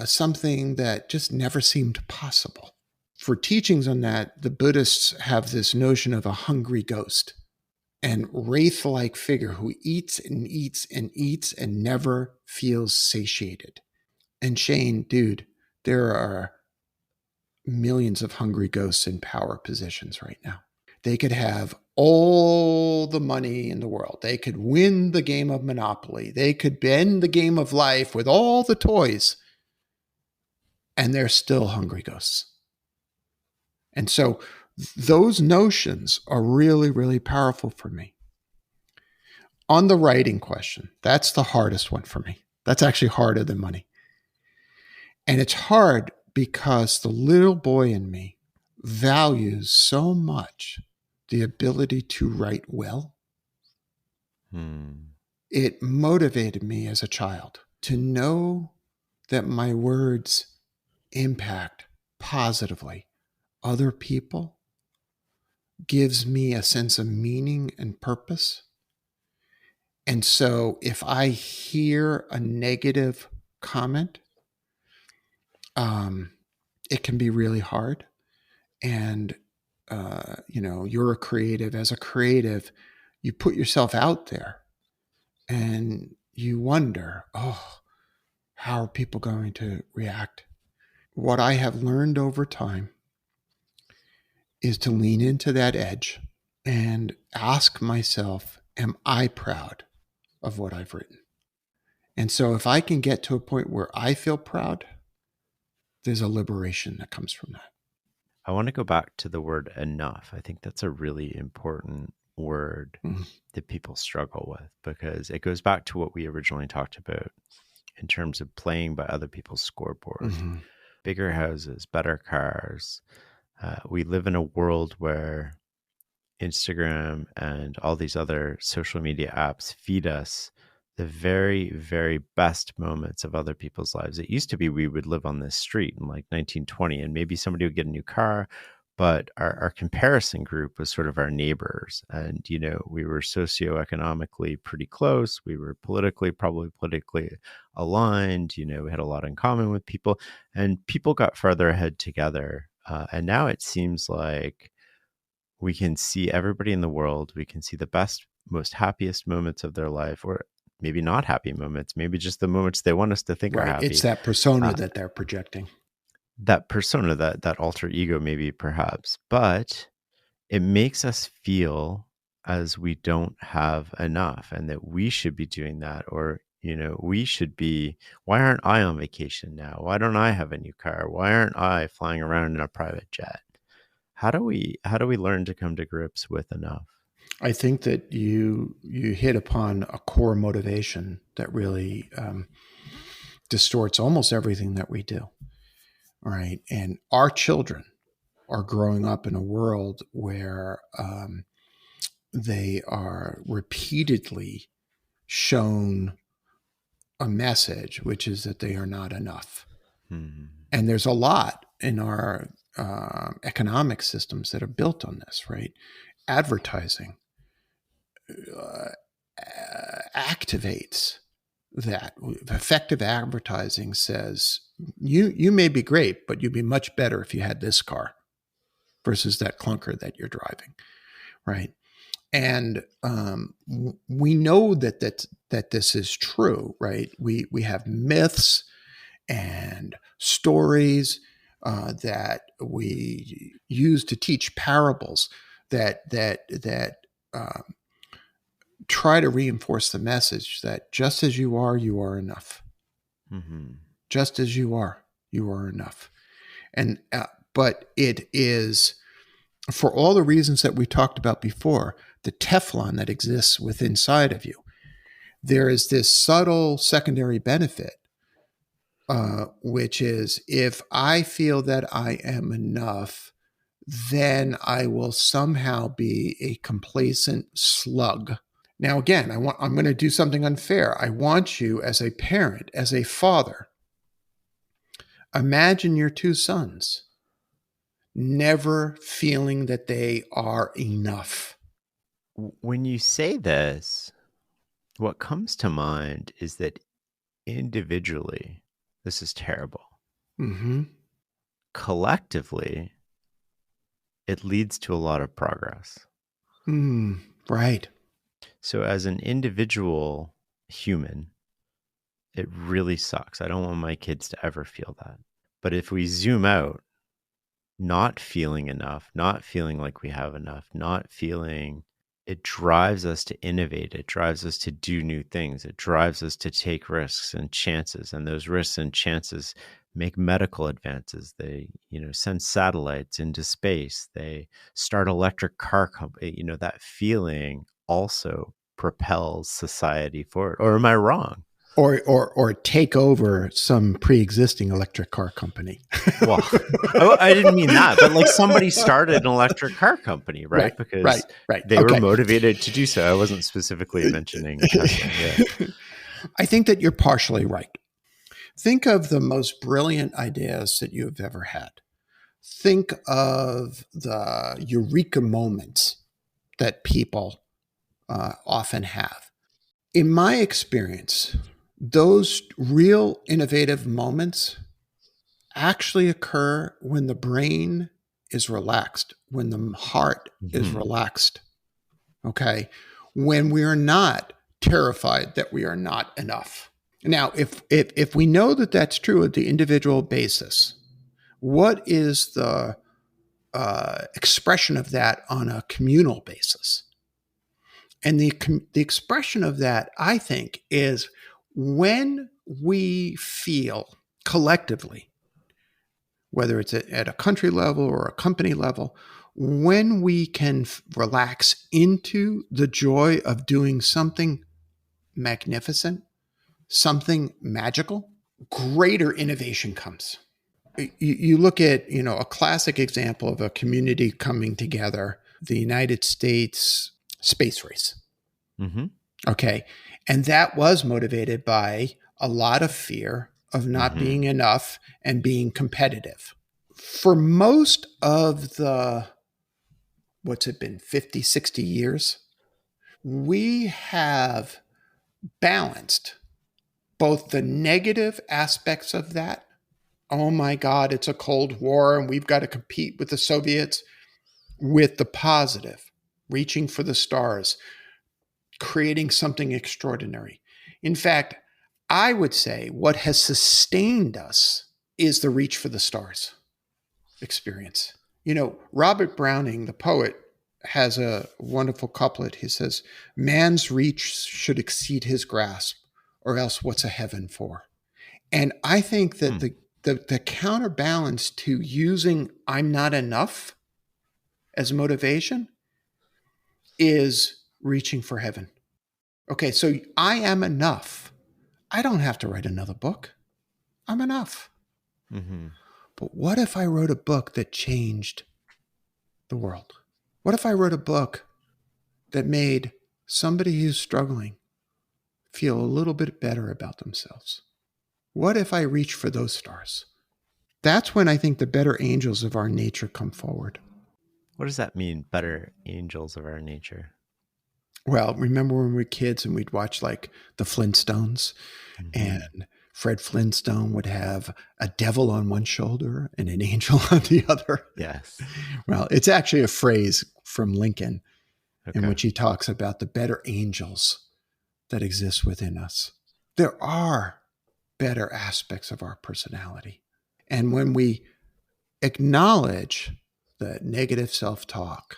something that just never seemed possible. For teachings on that, the Buddhists have this notion of a hungry ghost and wraith like figure who eats and eats and eats and never feels satiated. And Shane, dude, there are millions of hungry ghosts in power positions right now. They could have all the money in the world. They could win the game of Monopoly. They could bend the game of life with all the toys. And they're still hungry ghosts. And so those notions are really, really powerful for me. On the writing question, that's the hardest one for me. That's actually harder than money. And it's hard because the little boy in me values so much the ability to write well. It motivated me as a child to know that my words impact positively other people, gives me a sense of meaning and purpose. And so if I hear a negative comment, it can be really hard. And, you know, you're a creative. As a creative, you put yourself out there and you wonder, oh, how are people going to react? What I have learned over time is to lean into that edge and ask myself, am I proud of what I've written? And so if I can get to a point where I feel proud, there's a liberation that comes from that. I want to go back to the word enough. I think that's a really important word that people struggle with, because it goes back to what we originally talked about in terms of playing by other people's scoreboard. Bigger houses, better cars. We live in a world where Instagram and all these other social media apps feed us the very, very best moments of other people's lives. It used to be we would live on this street in like 1920 and maybe somebody would get a new car, but our comparison group was sort of our neighbors. And, you know, we were socioeconomically pretty close. We were probably politically aligned. You know, we had a lot in common with people, and people got farther ahead together. And now it seems like we can see everybody in the world. We can see the best, most happiest moments of their life, or maybe not happy moments, maybe just the moments they want us to think are happy. It's that persona that they're projecting. That persona, that alter ego, maybe perhaps, but it makes us feel as we don't have enough, and that we should be doing that, or, you know, we should be, why aren't I on vacation now? Why don't I have a new car? Why aren't I flying around in a private jet? How do we learn to come to grips with enough? I think that you hit upon a core motivation that really distorts almost everything that we do. All right. And our children are growing up in a world where they are repeatedly shown a message, which is that they are not enough. And there's a lot in our economic systems that are built on this, right? Advertising activates that. Effective advertising says, you may be great, but you'd be much better if you had this car versus that clunker that you're driving, right? And we know that this is true, right? We have myths and stories that we use to teach parables that try to reinforce the message that just as you are enough. Just as you are enough. And but it is, for all the reasons that we talked about before, the Teflon that exists within inside of you. There is this subtle secondary benefit, which is, if I feel that I am enough, then I will somehow be a complacent slug. Now, again, I'm going to do something unfair. I want you, as a parent, as a father, imagine your two sons never feeling that they are enough. When you say this, what comes to mind is that individually, this is terrible. Collectively, it leads to a lot of progress. Right. So as an individual human, it really sucks. I don't want my kids to ever feel that. But if we zoom out, not feeling enough, not feeling like we have enough, not feeling, it drives us to innovate. It drives us to do new things. It drives us to take risks and chances. And those risks and chances make medical advances. They, you know, send satellites into space. They start electric car company. You know, that feeling also propels society forward. Or am I wrong? Or take over some pre-existing electric car company. Well, I didn't mean that, but like somebody started an electric car company, right? Because they were motivated to do so. I wasn't specifically mentioning Tesla. Yeah. I think that you're partially right. Think of the most brilliant ideas that you've ever had. Think of the eureka moments that people often have. In my experience, those real innovative moments actually occur when the brain is relaxed, when the heart is relaxed. Okay. When we are not terrified that we are not enough. Now, if we know that that's true at the individual basis, what is the expression of that on a communal basis? And the expression of that, I think, is When we feel collectively, whether it's at a country level or a company level, when we can relax into the joy of doing something magnificent, something magical, greater innovation comes. You look at, a classic example of a community coming together, the United States space race. Mm-hmm. Okay. And that was motivated by a lot of fear of not Mm-hmm. being enough and being competitive. For most of what's it been, 50, 60 years, we have balanced both the negative aspects of that. Oh my God, it's a Cold War and we've got to compete with the Soviets, with the positive, reaching for the stars, creating something extraordinary. In fact, I would say what has sustained us is the reach for the stars experience. Robert Browning, the poet, has a wonderful couplet. He says, "Man's reach should exceed his grasp, or else what's a heaven for?" And I think that the counterbalance to using "I'm not enough" as motivation is reaching for heaven. Okay, so I am enough. I don't have to write another book. I'm enough. Mm-hmm. But what if I wrote a book that changed the world? What if I wrote a book that made somebody who's struggling feel a little bit better about themselves? What if I reach for those stars? That's when I think the better angels of our nature come forward. What does that mean, better angels of our nature? Well, remember when we were kids and we'd watch like the Flintstones, Mm-hmm. and Fred Flintstone would have a devil on one shoulder and an angel on the other. Yes. Well, it's actually a phrase from Lincoln in Okay. which he talks about the better angels that exist within us. There are better aspects of our personality. And when we acknowledge the negative self-talk,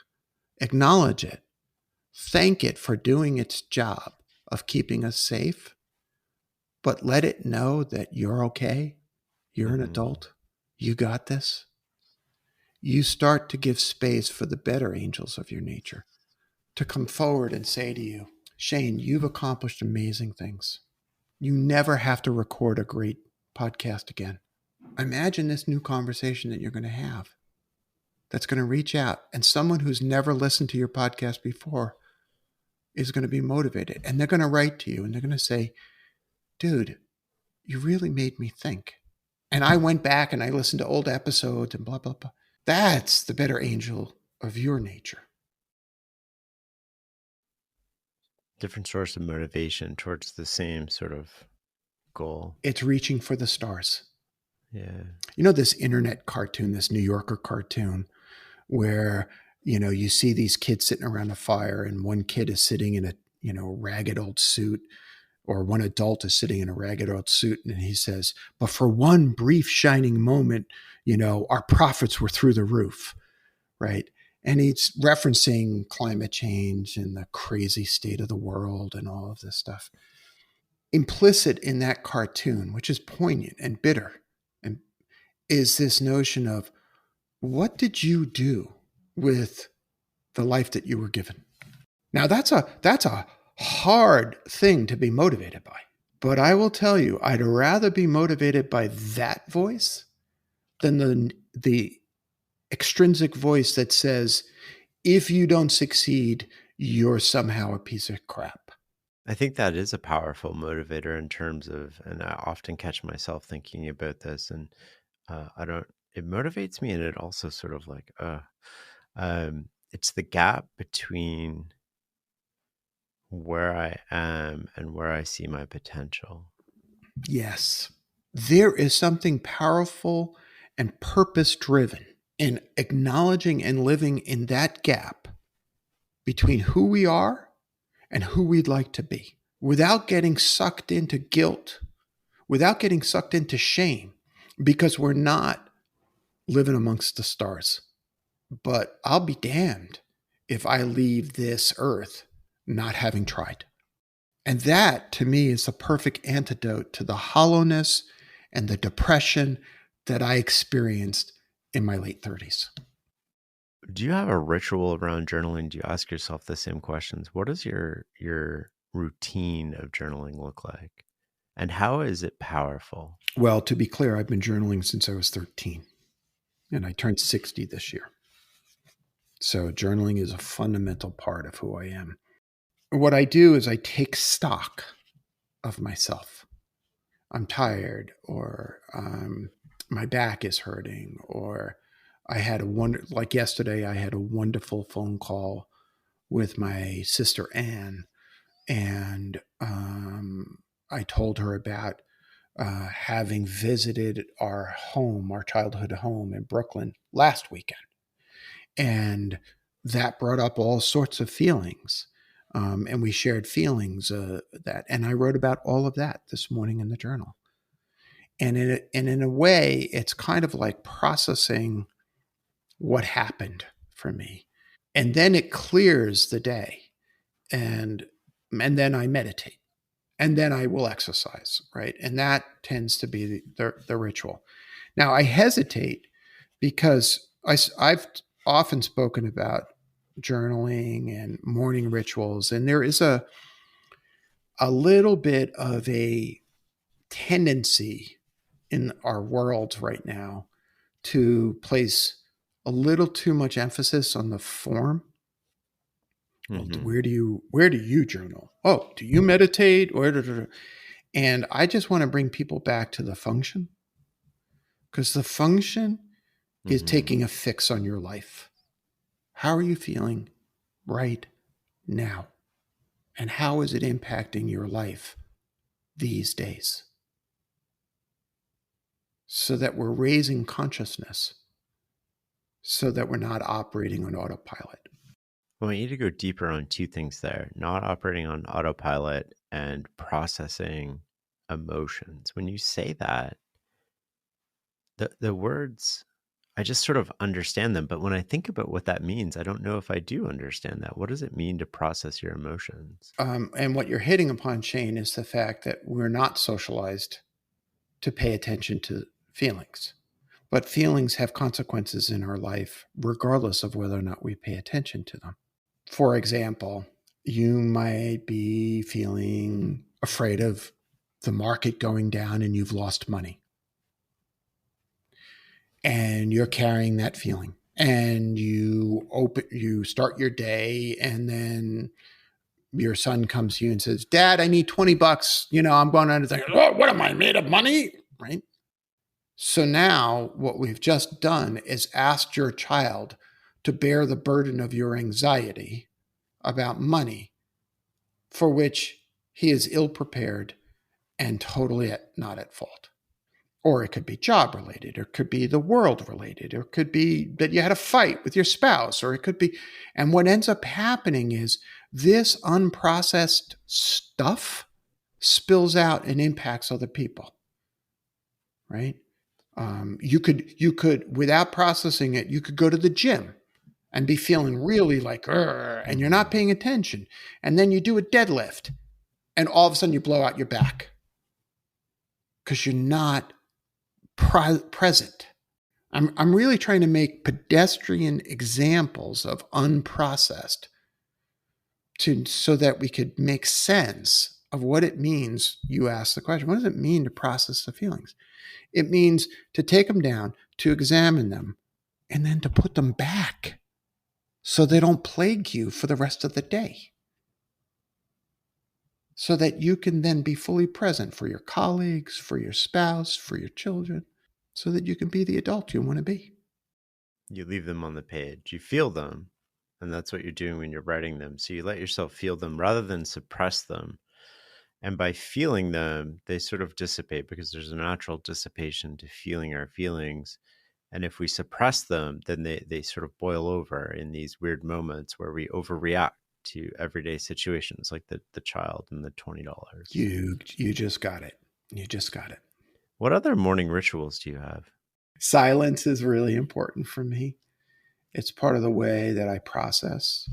acknowledge it, thank it for doing its job of keeping us safe, but let it know that you're okay, you're an adult, you got this. You start to give space for the better angels of your nature to come forward and say to you, "Shane, you've accomplished amazing things. You never have to record a great podcast again. Imagine this new conversation that you're going to have that's going to reach out, and someone who's never listened to your podcast before is going to be motivated, and they're going to write to you and they're going to say, dude, you really made me think. And I went back and I listened to old episodes and blah, blah, blah." That's the better angel of your nature. Different source of motivation towards the same sort of goal. It's reaching for the stars. Yeah. This internet cartoon, this New Yorker cartoon, where, you see these kids sitting around a fire and one kid is sitting in a, ragged old suit, or one adult is sitting in a ragged old suit. And he says, "But for one brief shining moment, our profits were through the roof." Right. And he's referencing climate change and the crazy state of the world and all of this stuff. Implicit in that cartoon, which is poignant and bitter, and is this notion of, what did you do with the life that you were given? Now that's a hard thing to be motivated by. But I will tell you, I'd rather be motivated by that voice than the extrinsic voice that says, if you don't succeed, you're somehow a piece of crap. I think that is a powerful motivator in terms of, and I often catch myself thinking about this, and it motivates me, and it also sort of like, it's the gap between where I am and where I see my potential. Yes. There is something powerful and purpose-driven in acknowledging and living in that gap between who we are and who we'd like to be, without getting sucked into guilt, without getting sucked into shame, because we're not living amongst the stars. But I'll be damned if I leave this earth not having tried. And that, to me, is the perfect antidote to the hollowness and the depression that I experienced in my late 30s. Do you have a ritual around journaling? Do you ask yourself the same questions? What does your routine of journaling look like? And how is it powerful? Well, to be clear, I've been journaling since I was 13, and I turned 60 this year. So journaling is a fundamental part of who I am. What I do is I take stock of myself. I'm tired, or my back is hurting, or like yesterday, I had a wonderful phone call with my sister Anne, and I told her about having visited our home, our childhood home in Brooklyn last weekend. And that brought up all sorts of feelings. And we shared feelings and I wrote about all of that this morning in the journal. And in a way, it's kind of like processing what happened for me. And then it clears the day. And then I meditate. And then I will exercise, right? And that tends to be the ritual. Now, I hesitate because I've often spoken about journaling and morning rituals, and there is a little bit of a tendency in our world right now to place a little too much emphasis on the form. Well, where do you journal? Oh, do you meditate? And I just want to bring people back to the function, because the function is taking a fix on your life. How are you feeling right now? And how is it impacting your life these days? So that we're raising consciousness, so that we're not operating on autopilot. I want you to go deeper on two things there: not operating on autopilot and processing emotions. When you say that, the words, I just sort of understand them. But when I think about what that means, I don't know if I do understand that. What does it mean to process your emotions? And what you're hitting upon, Shane, is the fact that we're not socialized to pay attention to feelings. But feelings have consequences in our life, regardless of whether or not we pay attention to them. For example, you might be feeling afraid of the market going down and you've lost money. And you're carrying that feeling. And you start your day, and then your son comes to you and says, "Dad, I need $20. I'm going on to think, oh, what am I, made of money?" Right? So now what we've just done is asked your child to bear the burden of your anxiety about money, for which he is ill prepared and totally not at fault. Or it could be job related, or it could be the world related, or it could be that you had a fight with your spouse, or it could be, and what ends up happening is this unprocessed stuff spills out and impacts other people, right? You could, without processing it, you could go to the gym and be feeling really like, and you're not paying attention. And then you do a deadlift, and all of a sudden you blow out your back because you're not present. I'm really trying to make pedestrian examples of unprocessed so that we could make sense of what it means. You ask the question, what does it mean to process the feelings? It means to take them down, to examine them, and then to put them back so they don't plague you for the rest of the day. So that you can then be fully present for your colleagues, for your spouse, for your children, so that you can be the adult you want to be. You leave them on the page, you feel them, and that's what you're doing when you're writing them. So you let yourself feel them rather than suppress them. And by feeling them, they sort of dissipate, because there's a natural dissipation to feeling our feelings. And if we suppress them, then they sort of boil over in these weird moments where we overreact to everyday situations, like the child and the $20. You just got it. You just got it. What other morning rituals do you have? Silence is really important for me. It's part of the way that I process.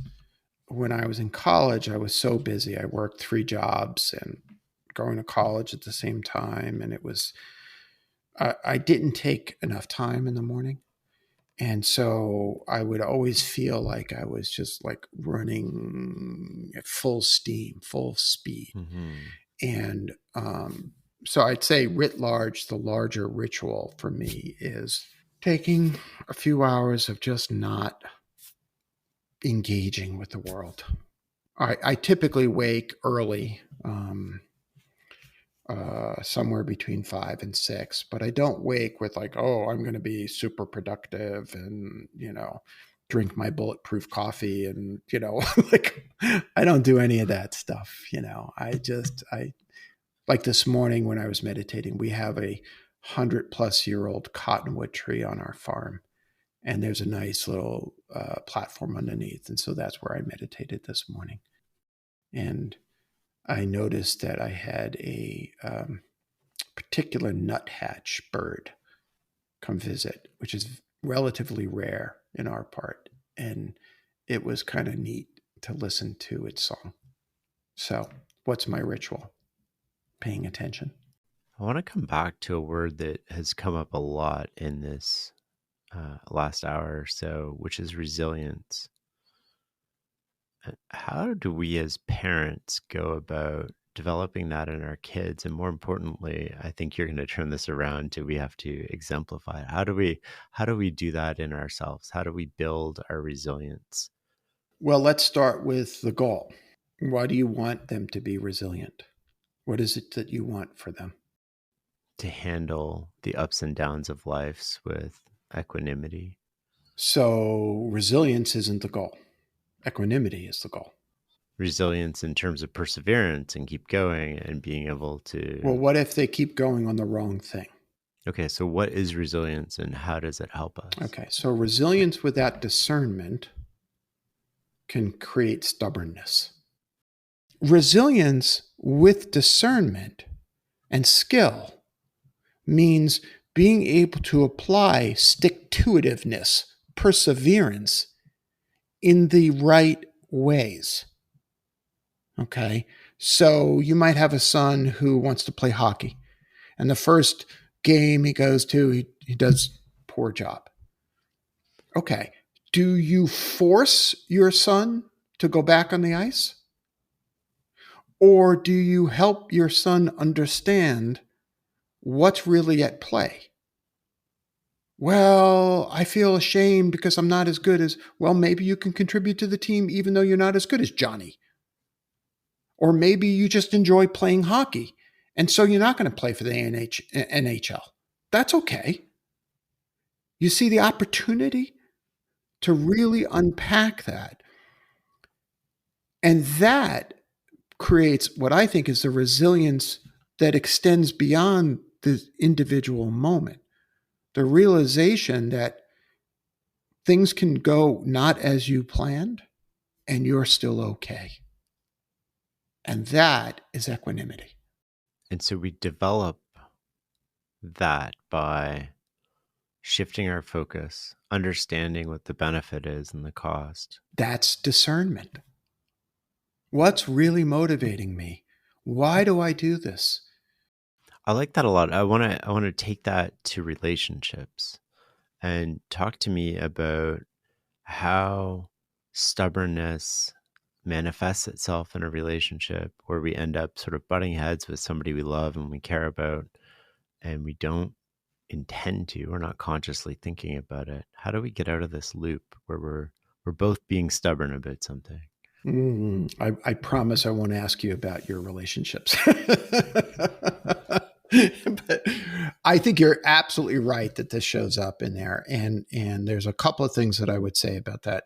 when I was in college, I was so busy. I worked 3 jobs and going to college at the same time. And I didn't take enough time in the morning. And so I would always feel like I was just like running at full steam, full speed. Mm-hmm. And so I'd say, writ large, the larger ritual for me is taking a few hours of just not engaging with the world. I typically wake early, somewhere between 5 and 6, but I don't wake with like, oh, I'm going to be super productive and, drink my bulletproof coffee and, like I don't do any of that stuff. I like this morning when I was meditating, we have a 100+ year old cottonwood tree on our farm. And there's a nice little platform underneath. And so that's where I meditated this morning. And I noticed that I had a particular nuthatch bird come visit, which is relatively rare in our part. And it was kind of neat to listen to its song. So, what's my ritual? Paying attention. I want to come back to a word that has come up a lot in this last hour or so, which is resilience. How do we as parents go about developing that in our kids? And more importantly, I think you're going to turn this around to we have to exemplify it. How do we do that in ourselves? How do we build our resilience? Well, let's start with the goal. Why do you want them to be resilient? What is it that you want for them? To handle the ups and downs of life with equanimity. So, resilience isn't the goal. Equanimity is the goal. Resilience in terms of perseverance and keep going and being able to. Well, what if they keep going on the wrong thing? Okay, so what is resilience and how does it help us? Okay, so resilience without discernment can create stubbornness. Resilience with discernment and skill means being able to apply stick-to-itiveness, perseverance in the right ways. Okay, so you might have a son who wants to play hockey, and the first game he goes to, he does a poor job. Okay, do you force your son to go back on the ice? Or do you help your son understand what's really at play? Well, I feel ashamed because I'm not as good as, well, maybe you can contribute to the team even though you're not as good as Johnny. Or maybe you just enjoy playing hockey, and so you're not going to play for the NHL. That's okay. You see the opportunity to really unpack that. And that creates what I think is the resilience that extends beyond the individual moment. The realization that things can go not as you planned and you're still okay. And that is equanimity. And so we develop that by shifting our focus, understanding what the benefit is and the cost. That's discernment. What's really motivating me? Why do I do this? I like that a lot. I want to take that to relationships and talk to me about how stubbornness manifests itself in a relationship where we end up sort of butting heads with somebody we love and we care about, and we don't intend to, we're not consciously thinking about it. How do we get out of this loop where we're both being stubborn about something? I promise I won't ask you about your relationships. But I think you're absolutely right that this shows up in there. And there's a couple of things that I would say about that.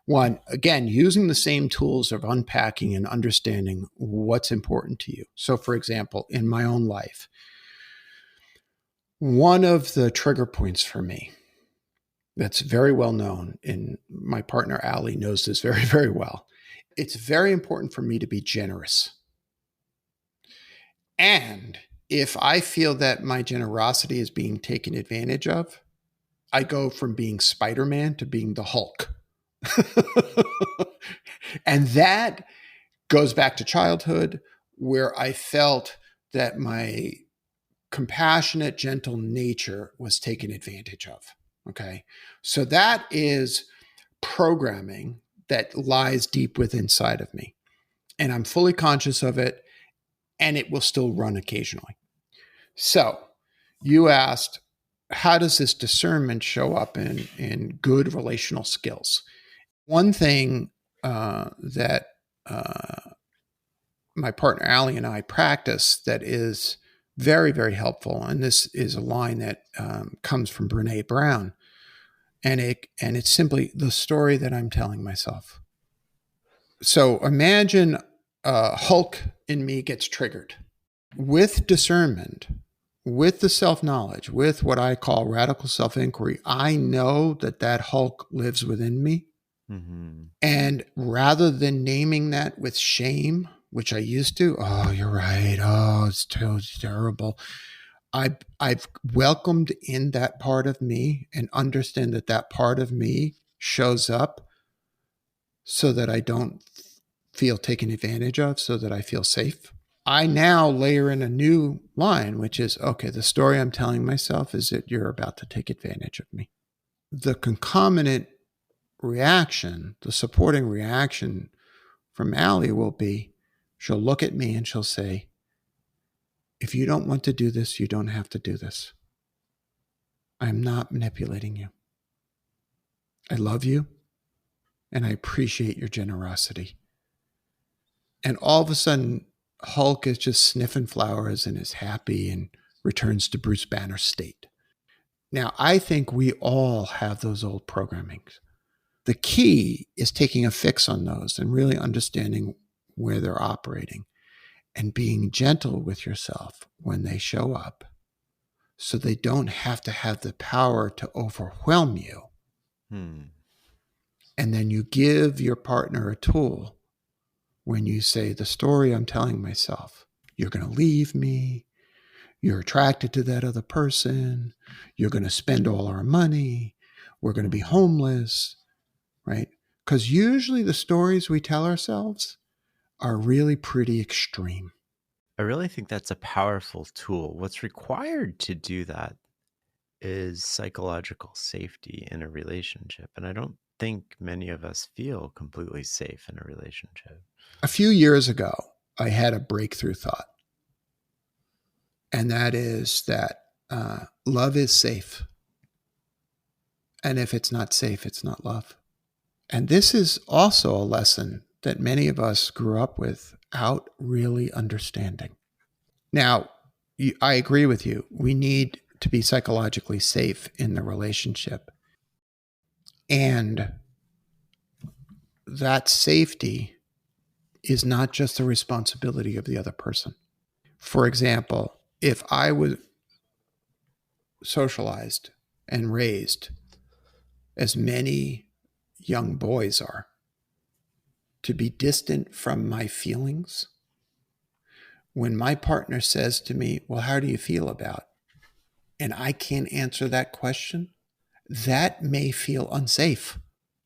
One, again, using the same tools of unpacking and understanding what's important to you. So, for example, in my own life, one of the trigger points for me that's very well known, and my partner, Allie, knows this very, very well. It's very important for me to be generous. And if I feel that my generosity is being taken advantage of, I go from being Spider-Man to being the Hulk. And that goes back to childhood, where I felt that my compassionate, gentle nature was taken advantage of. Okay. So that is programming that lies deep within inside of me. And I'm fully conscious of it, and it will still run occasionally. So you asked, how does this discernment show up in good relational skills? One thing that my partner Allie and I practice that is very, very helpful, and this is a line that comes from Brene Brown, and it's simply the story that I'm telling myself. So imagine Hulk in me gets triggered. With discernment, with the self-knowledge, with what I call radical self-inquiry, I know that that Hulk lives within me. Mm-hmm. And rather than naming that with shame, which I used to, oh, you're right, oh, it's terrible, I've welcomed in that part of me and understand that that part of me shows up so that I don't feel taken advantage of, so that I feel safe. I now layer in a new line, which is, okay, the story I'm telling myself is that you're about to take advantage of me. The concomitant reaction, the supporting reaction from Allie will be, she'll look at me and she'll say, if you don't want to do this, you don't have to do this. I'm not manipulating you. I love you, and I appreciate your generosity. And all of a sudden, Hulk is just sniffing flowers and is happy and returns to Bruce Banner state. Now, I think we all have those old programmings. The key is taking a fix on those and really understanding where they're operating and being gentle with yourself when they show up, so they don't have to have the power to overwhelm you. And then you give your partner a tool when you say, the story I'm telling myself, you're going to leave me, you're attracted to that other person, you're going to spend all our money, we're going to be homeless, right? Because usually the stories we tell ourselves are really pretty extreme. I really think that's a powerful tool. What's required to do that is psychological safety in a relationship. And I don't think many of us feel completely safe in a relationship. A few years ago, I had a breakthrough thought. And that is that love is safe. And if it's not safe, it's not love. And this is also a lesson that many of us grew up without really understanding. Now, I agree with you. We need to be psychologically safe in the relationship. And that safety is not just the responsibility of the other person. For example, if I was socialized and raised, as many young boys are, to be distant from my feelings, when my partner says to me, well, how do you feel about? And I can't answer that question, that may feel unsafe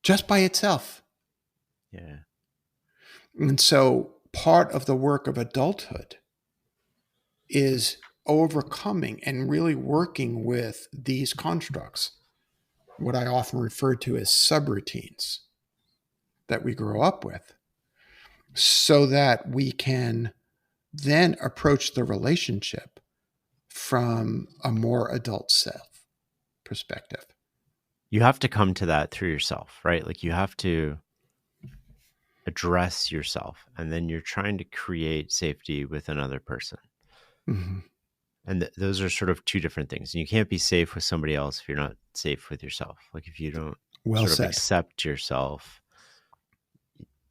just by itself. Yeah. And so part of the work of adulthood is overcoming and really working with these constructs, what I often refer to as subroutines that we grow up with, so that we can then approach the relationship from a more adult self perspective. You have to come to that through yourself, right? Like you have to address yourself, and then you're trying to create safety with another person. Mm-hmm. And those are sort of two different things. And you can't be safe with somebody else if you're not safe with yourself. Like if you don't of accept yourself,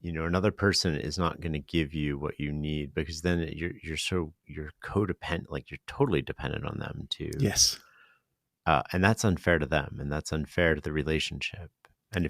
another person is not going to give you what you need, because then you're codependent, like you're totally dependent on them too. Yes. And that's unfair to them, and that's unfair to the relationship.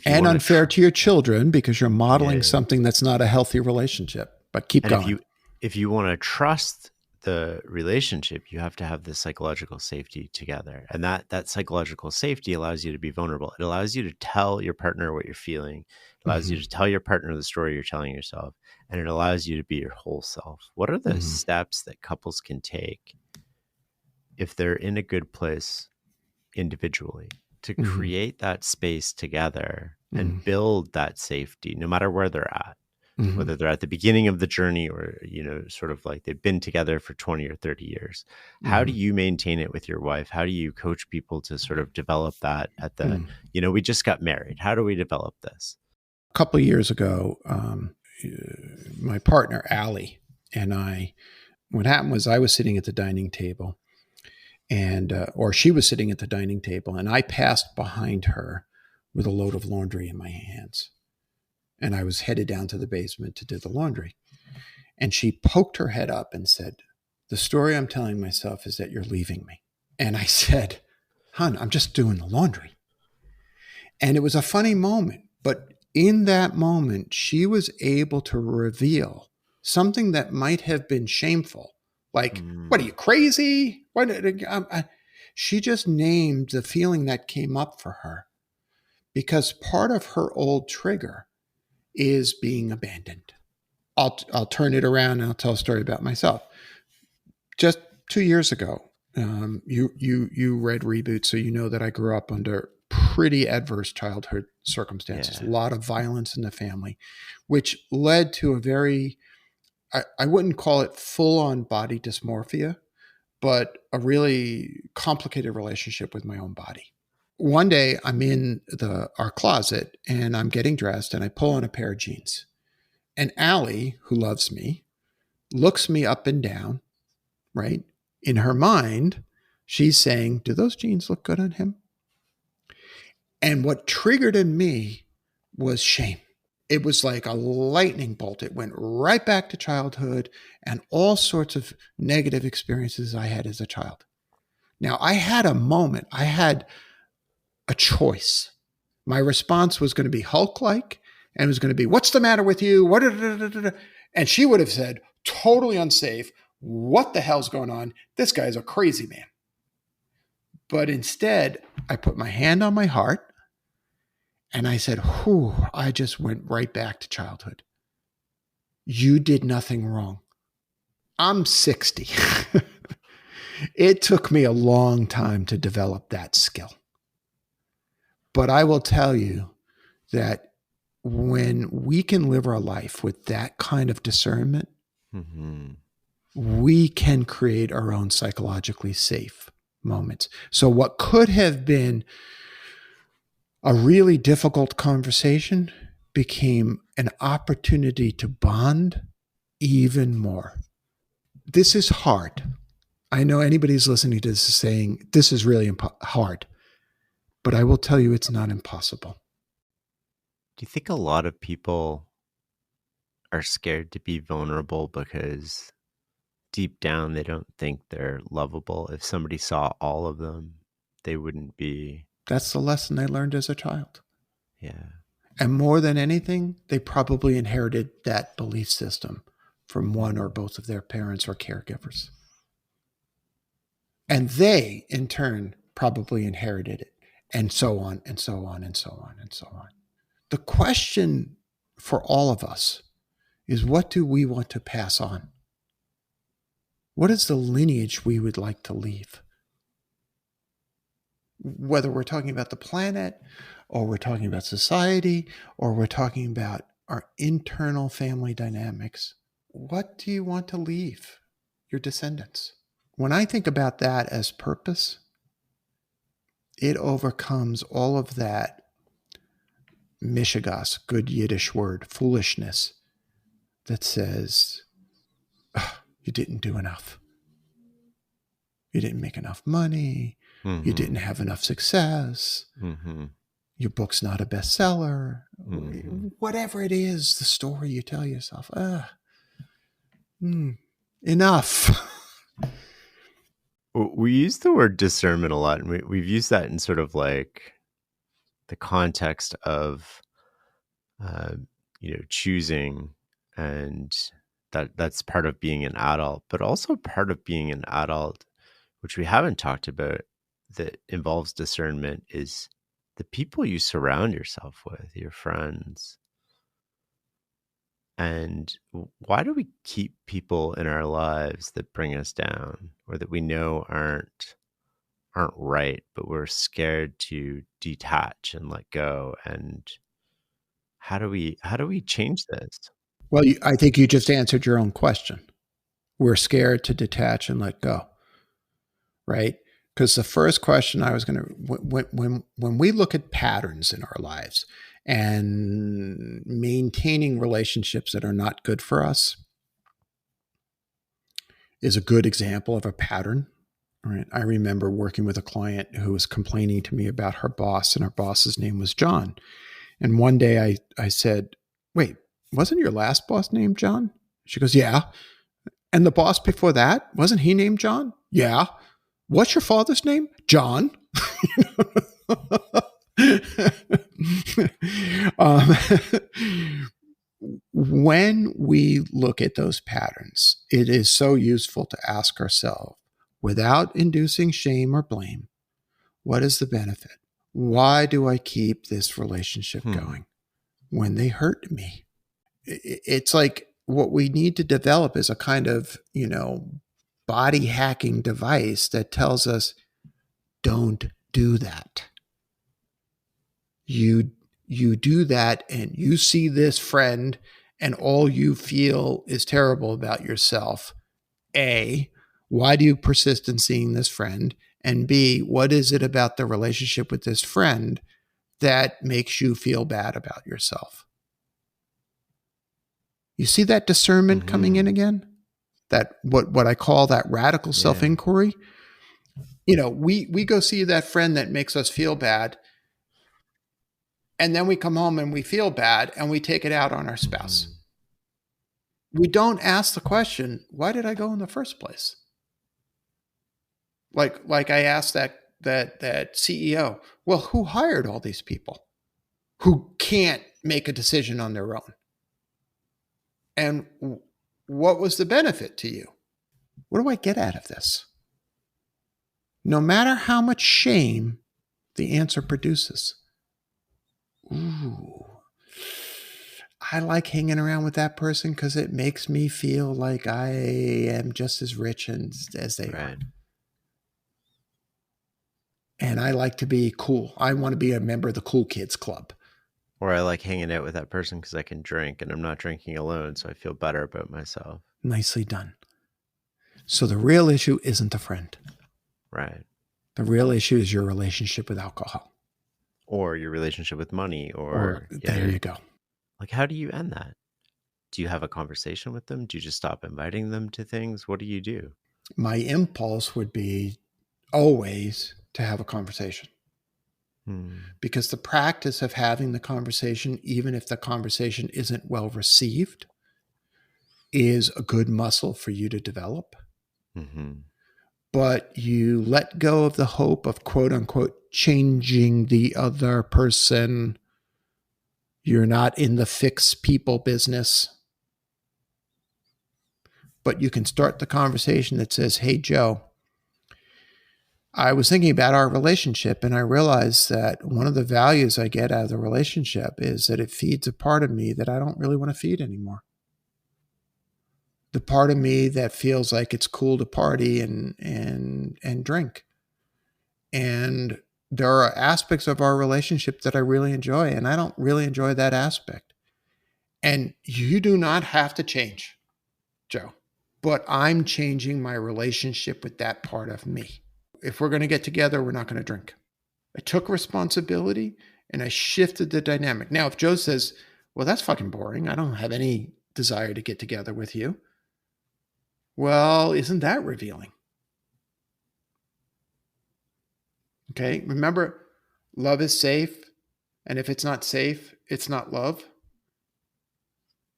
And unfair to your children, because you're modeling something that's not a healthy relationship. But keep going. If you want to trust the relationship, you have to have this psychological safety together. And that psychological safety allows you to be vulnerable. It allows you to tell your partner what you're feeling. It allows you Mhm. to tell your partner the story you're telling yourself. And it allows you to be your whole self. What are the Mhm. steps that couples can take if they're in a good place individually to Mhm. create that space together and Mhm. build that safety, no matter where they're at? Mhm. Whether they're at the beginning of the journey or, sort of like they've been together for 20 or 30 years. How do Mhm. you maintain it with your wife? How do you coach people to sort of develop that at the, Mhm. we just got married. How do we develop this? A couple of years ago, my partner, Allie, and I, what happened was I was sitting at the dining table or she was sitting at the dining table, and I passed behind her with a load of laundry in my hands. And I was headed down to the basement to do the laundry. And she poked her head up and said, "The story I'm telling myself is that you're leaving me." And I said, "Hon, I'm just doing the laundry." And it was a funny moment. But in that moment, she was able to reveal something that might have been shameful. Like, what are Mm, you, crazy? She just named the feeling that came up for her because part of her old trigger is being abandoned. I'll turn it around and I'll tell a story about myself. Just 2 years ago, you read Reboot, so you know that I grew up under pretty adverse childhood circumstances, a yeah. lot of violence in the family, which led to a very I wouldn't call it full on body dysmorphia, but a really complicated relationship with my own body. One day I'm in the our closet and I'm getting dressed and I pull on a pair of jeans. And Allie, who loves me, looks me up and down, right? In her mind, she's saying, "Do those jeans look good on him?" And what triggered in me was shame. It was like a lightning bolt. It went right back to childhood and all sorts of negative experiences I had as a child. Now, I had a moment, I had a choice. My response was going to be Hulk like, and it was going to be, "What's the matter with you?" What? And she would have said, totally unsafe, "What the hell's going on? This guy's a crazy man." But instead, I put my hand on my heart and I said, "Whew," I just went right back to childhood. You did nothing wrong. I'm 60. It took me a long time to develop that skill. But I will tell you that when we can live our life with that kind of discernment, Mm-hmm. we can create our own psychologically safe moments. So, what could have been a really difficult conversation became an opportunity to bond even more. This is hard. I know anybody who's listening to this is saying this is really hard, but I will tell you it's not impossible. Do you think a lot of people are scared to be vulnerable because deep down they don't think they're lovable? If somebody saw all of them, they wouldn't be. That's the lesson I learned as a child. Yeah. And more than anything, they probably inherited that belief system from one or both of their parents or caregivers. And they, in turn, probably inherited it, and so on, and so on, and so on, and so on. The question for all of us is, what do we want to pass on? What is the lineage we would like to leave? Whether we're talking about the planet, or we're talking about society, or we're talking about our internal family dynamics, what do you want to leave your descendants? When I think about that as purpose, it overcomes all of that mishigas, good Yiddish word, foolishness that says, "Oh, you didn't do enough. You didn't make enough money. You Mm-hmm. didn't have enough success. Mm-hmm. Your book's not a bestseller." Mm-hmm. Whatever it is, the story you tell yourself, enough. We use the word discernment a lot, and we've used that in sort of like the context of, uh, choosing and that's part of being an adult, but also part of being an adult, which we haven't talked about, that involves discernment, is the people you surround yourself with, your friends. And why do we keep people in our lives that bring us down or that we know aren't right, but we're scared to detach and let go? And how do we change this? Well, I think you just answered your own question. We're scared to detach and let go, right? Because the first question I was going to, when we look at patterns in our lives and maintaining relationships that are not good for us is a good example of a pattern. Right. I remember working with a client who was complaining to me about her boss, and her boss's name was John. And one day I said, wait, wasn't your last boss named John? She goes, yeah. And the boss before that, wasn't he named John? Yeah. What's your father's name? John. um, when we look at those patterns, it is so useful to ask ourselves, without inducing shame or blame, what is the benefit? Why do I keep this relationship going when they hurt me? It's like what we need to develop is a kind of, body hacking device that tells us, don't do that. You do that and you see this friend and all you feel is terrible about yourself. A, why do you persist in seeing this friend? And B, what is it about the relationship with this friend that makes you feel bad about yourself? You see that discernment coming in again? That what I call that radical self-inquiry. We go see that friend that makes us feel bad, and then we come home and we feel bad and we take it out on our spouse. We don't ask the question, why did I go in the first place? Like I asked that CEO, well, who hired all these people who can't make a decision on their own? And what was the benefit to you? What do I get out of this? No matter how much shame the answer produces. Ooh, I like hanging around with that person because it makes me feel like I am just as rich as they are. And I like to be cool. I want to be a member of the cool kids club. Or I like hanging out with that person because I can drink and I'm not drinking alone, so I feel better about myself. Nicely done. So the real issue isn't the friend. Right. The real issue is your relationship with alcohol. Or your relationship with money. Or there you go. Like, how do you end that? Do you have a conversation with them? Do you just stop inviting them to things? What do you do? My impulse would be always to have a conversation. Because the practice of having the conversation, even if the conversation isn't well received, is a good muscle for you to develop. But you let go of the hope of, quote unquote, changing the other person. You're not in the fix people business. But you can start the conversation that says, hey, Joe, I was thinking about our relationship and I realized that one of the values I get out of the relationship is that it feeds a part of me that I don't really want to feed anymore. The part of me that feels like it's cool to party and drink. And there are aspects of our relationship that I really enjoy, and I don't really enjoy that aspect. And you do not have to change, Joe, but I'm changing my relationship with that part of me. If we're going to get together, we're not going to drink. I took responsibility and I shifted the dynamic. Now, if Joe says, well, that's fucking boring, I don't have any desire to get together with you. Well, isn't that revealing? Okay, remember, love is safe. And if it's not safe, it's not love.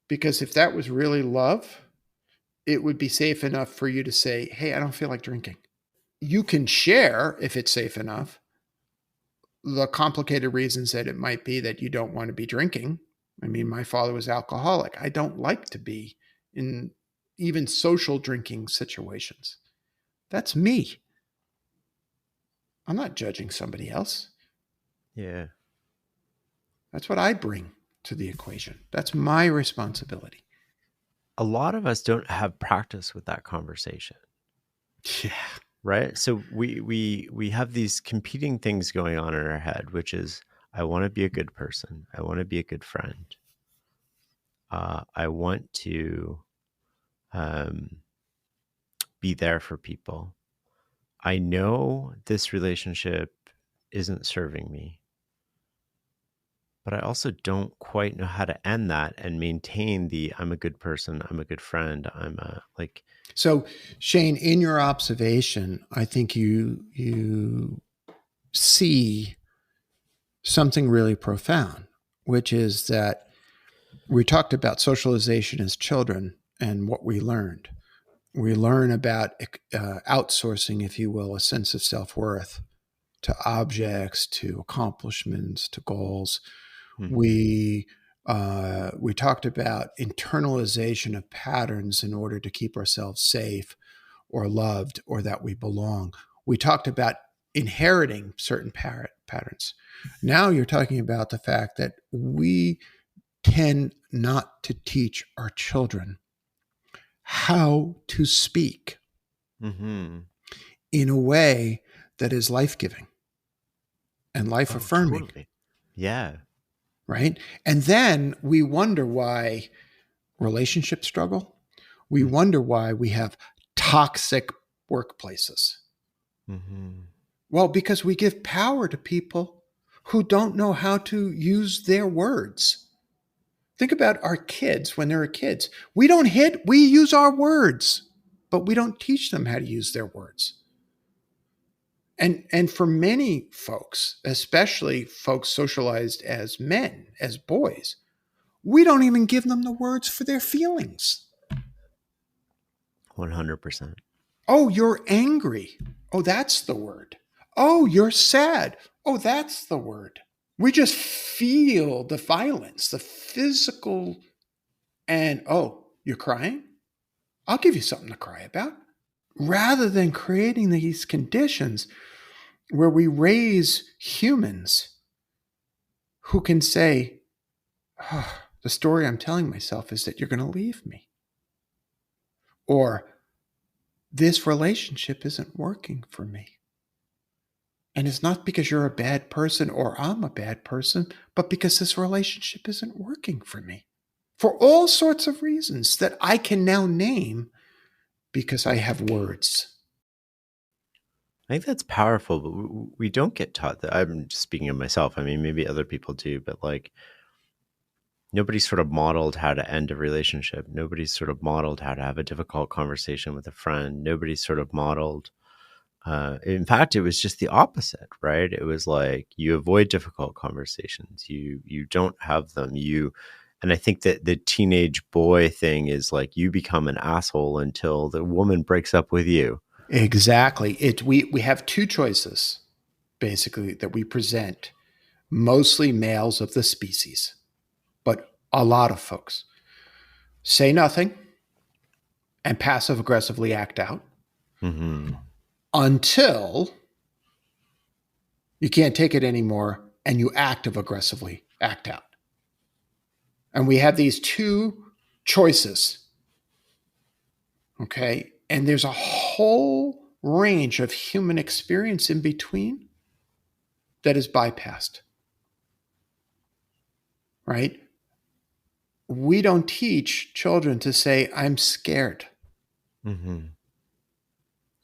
Because if that was really love, it would be safe enough for you to say, hey, I don't feel like drinking. You can share, if it's safe enough, the complicated reasons that it might be that you don't want to be drinking. I mean, my father was alcoholic. I don't like to be in even social drinking situations. That's me. I'm not judging somebody else. Yeah. That's what I bring to the equation. That's my responsibility. A lot of us don't have practice with that conversation. Yeah. Right. So we have these competing things going on in our head, which is I want to be a good person. I want to be a good friend. I want to um, be there for people. I know this relationship isn't serving me, but I also don't quite know how to end that and maintain the I'm a good person, I'm a good friend, I'm a like. So, Shane, in your observation, I think you see something really profound, which is that we talked about socialization as children and what we learned. We learn about outsourcing, if you will, a sense of self-worth to objects, to accomplishments, to goals. Mhm. We talked about internalization of patterns in order to keep ourselves safe or loved or that we belong. We talked about inheriting certain patterns. Now you're talking about the fact that we tend not to teach our children how to speak Mhm. in a way that is life giving and life Oh, affirming, totally. Yeah. right? And then we wonder why relationships struggle. We Mm. wonder why we have toxic workplaces. Mhm. Well, because we give power to people who don't know how to use their words. Think about our kids when they're kids. We don't hit, we use our words, but we don't teach them how to use their words. And for many folks, especially folks socialized as men, as boys, we don't even give them the words for their feelings. 100%. Oh, you're angry. Oh, that's the word. Oh, you're sad. Oh, that's the word. We just feel the violence, the physical, and oh, you're crying? I'll give you something to cry about. Rather than creating these conditions where we raise humans who can say, oh, the story I'm telling myself is that you're going to leave me. Or this relationship isn't working for me. And it's not because you're a bad person or I'm a bad person, but because this relationship isn't working for me. For all sorts of reasons that I can now name because I have words. I think that's powerful, but we don't get taught that. I'm just speaking of myself. I mean, maybe other people do, but like nobody's sort of modeled how to end a relationship. Nobody's sort of modeled how to have a difficult conversation with a friend. Nobody's sort of modeled. In fact, it was just the opposite, right? It was like you avoid difficult conversations. You don't have them. And I think that the teenage boy thing is like you become an asshole until the woman breaks up with you. Exactly. We have two choices, basically, that we present, mostly males of the species, but a lot of folks. Say nothing and passive aggressively act out Mm-hmm. until you can't take it anymore and you active aggressively act out. And we have these two choices. Okay. And there's a whole range of human experience in between that is bypassed, right? We don't teach children to say, I'm scared. Mm-hmm.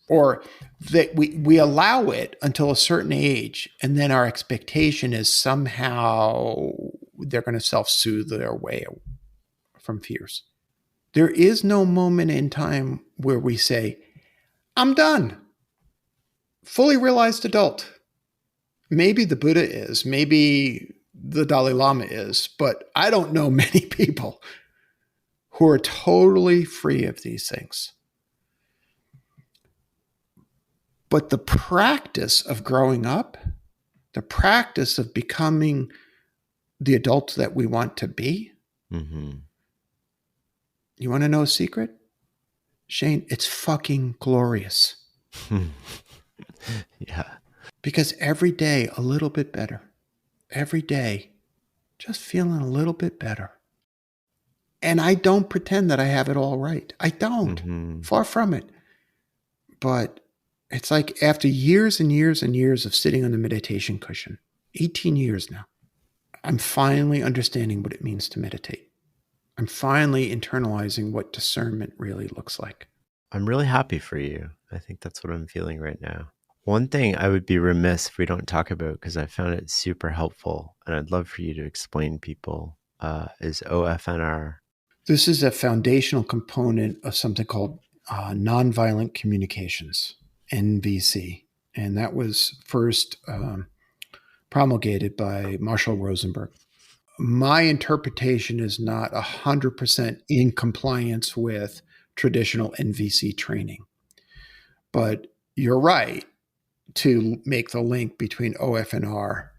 Or that we allow it until a certain age. And then our expectation is somehow they're going to self soothe their way from fears. There is no moment in time where we say, I'm done, fully realized adult. Maybe the Buddha is, maybe the Dalai Lama is, but I don't know many people who are totally free of these things. But the practice of growing up, the practice of becoming the adult that we want to be, Mm-hmm. you want to know a secret? Shane, it's fucking glorious. Yeah. Because every day, a little bit better. Every day, just feeling a little bit better. And I don't pretend that I have it all right. I don't. Mm-hmm. Far from it. But it's like after years and years and years of sitting on the meditation cushion, 18 years now, I'm finally understanding what it means to meditate. I'm finally internalizing what discernment really looks like. I'm really happy for you. I think that's what I'm feeling right now. One thing I would be remiss if we don't talk about, because I found it super helpful, and I'd love for you to explain people, is OFNR. This is a foundational component of something called nonviolent communications, NVC. And that was first promulgated by Marshall Rosenberg. My interpretation is not 100% in compliance with traditional NVC training. But you're right to make the link between OFNR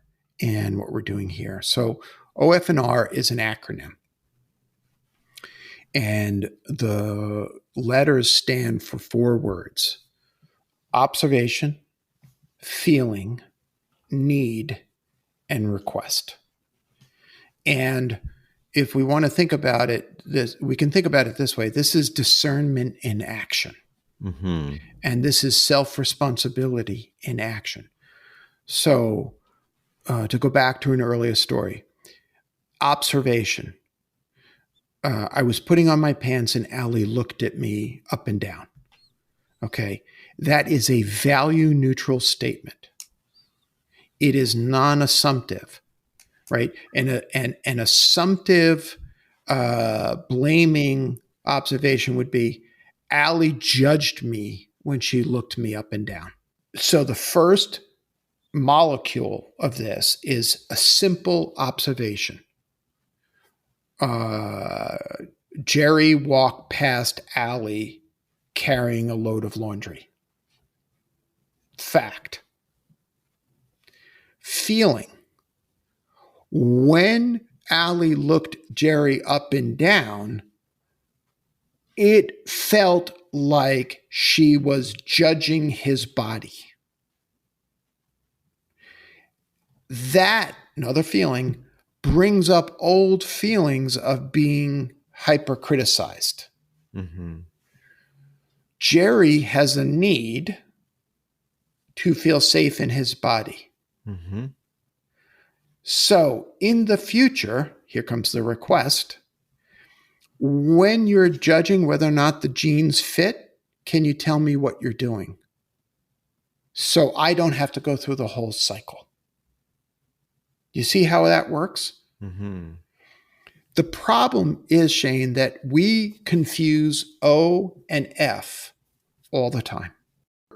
and what we're doing here. So OFNR is an acronym. And the letters stand for 4 words: observation, feeling, need, and request. And if we want to think about it, we can think about it this way. This is discernment in action. Mm-hmm. And this is self-responsibility in action. So to go back to an earlier story, observation. I was putting on my pants and Allie looked at me up and down. Okay. That is a value neutral statement. It is non-assumptive, right? And an assumptive, blaming observation would be, Allie judged me when she looked me up and down. So the first molecule of this is a simple observation. Jerry walked past Allie carrying a load of laundry. Fact. Feeling. When Allie looked Jerry up and down, it felt like she was judging his body. That, another feeling, brings up old feelings of being hypercriticized. Mm-hmm. Jerry has a need to feel safe in his body. Mm-hmm. So in the future, here comes the request. When you're judging whether or not the jeans fit, can you tell me what you're doing? So I don't have to go through the whole cycle. You see how that works? Mm-hmm. The problem is, Shane, that we confuse O and F all the time.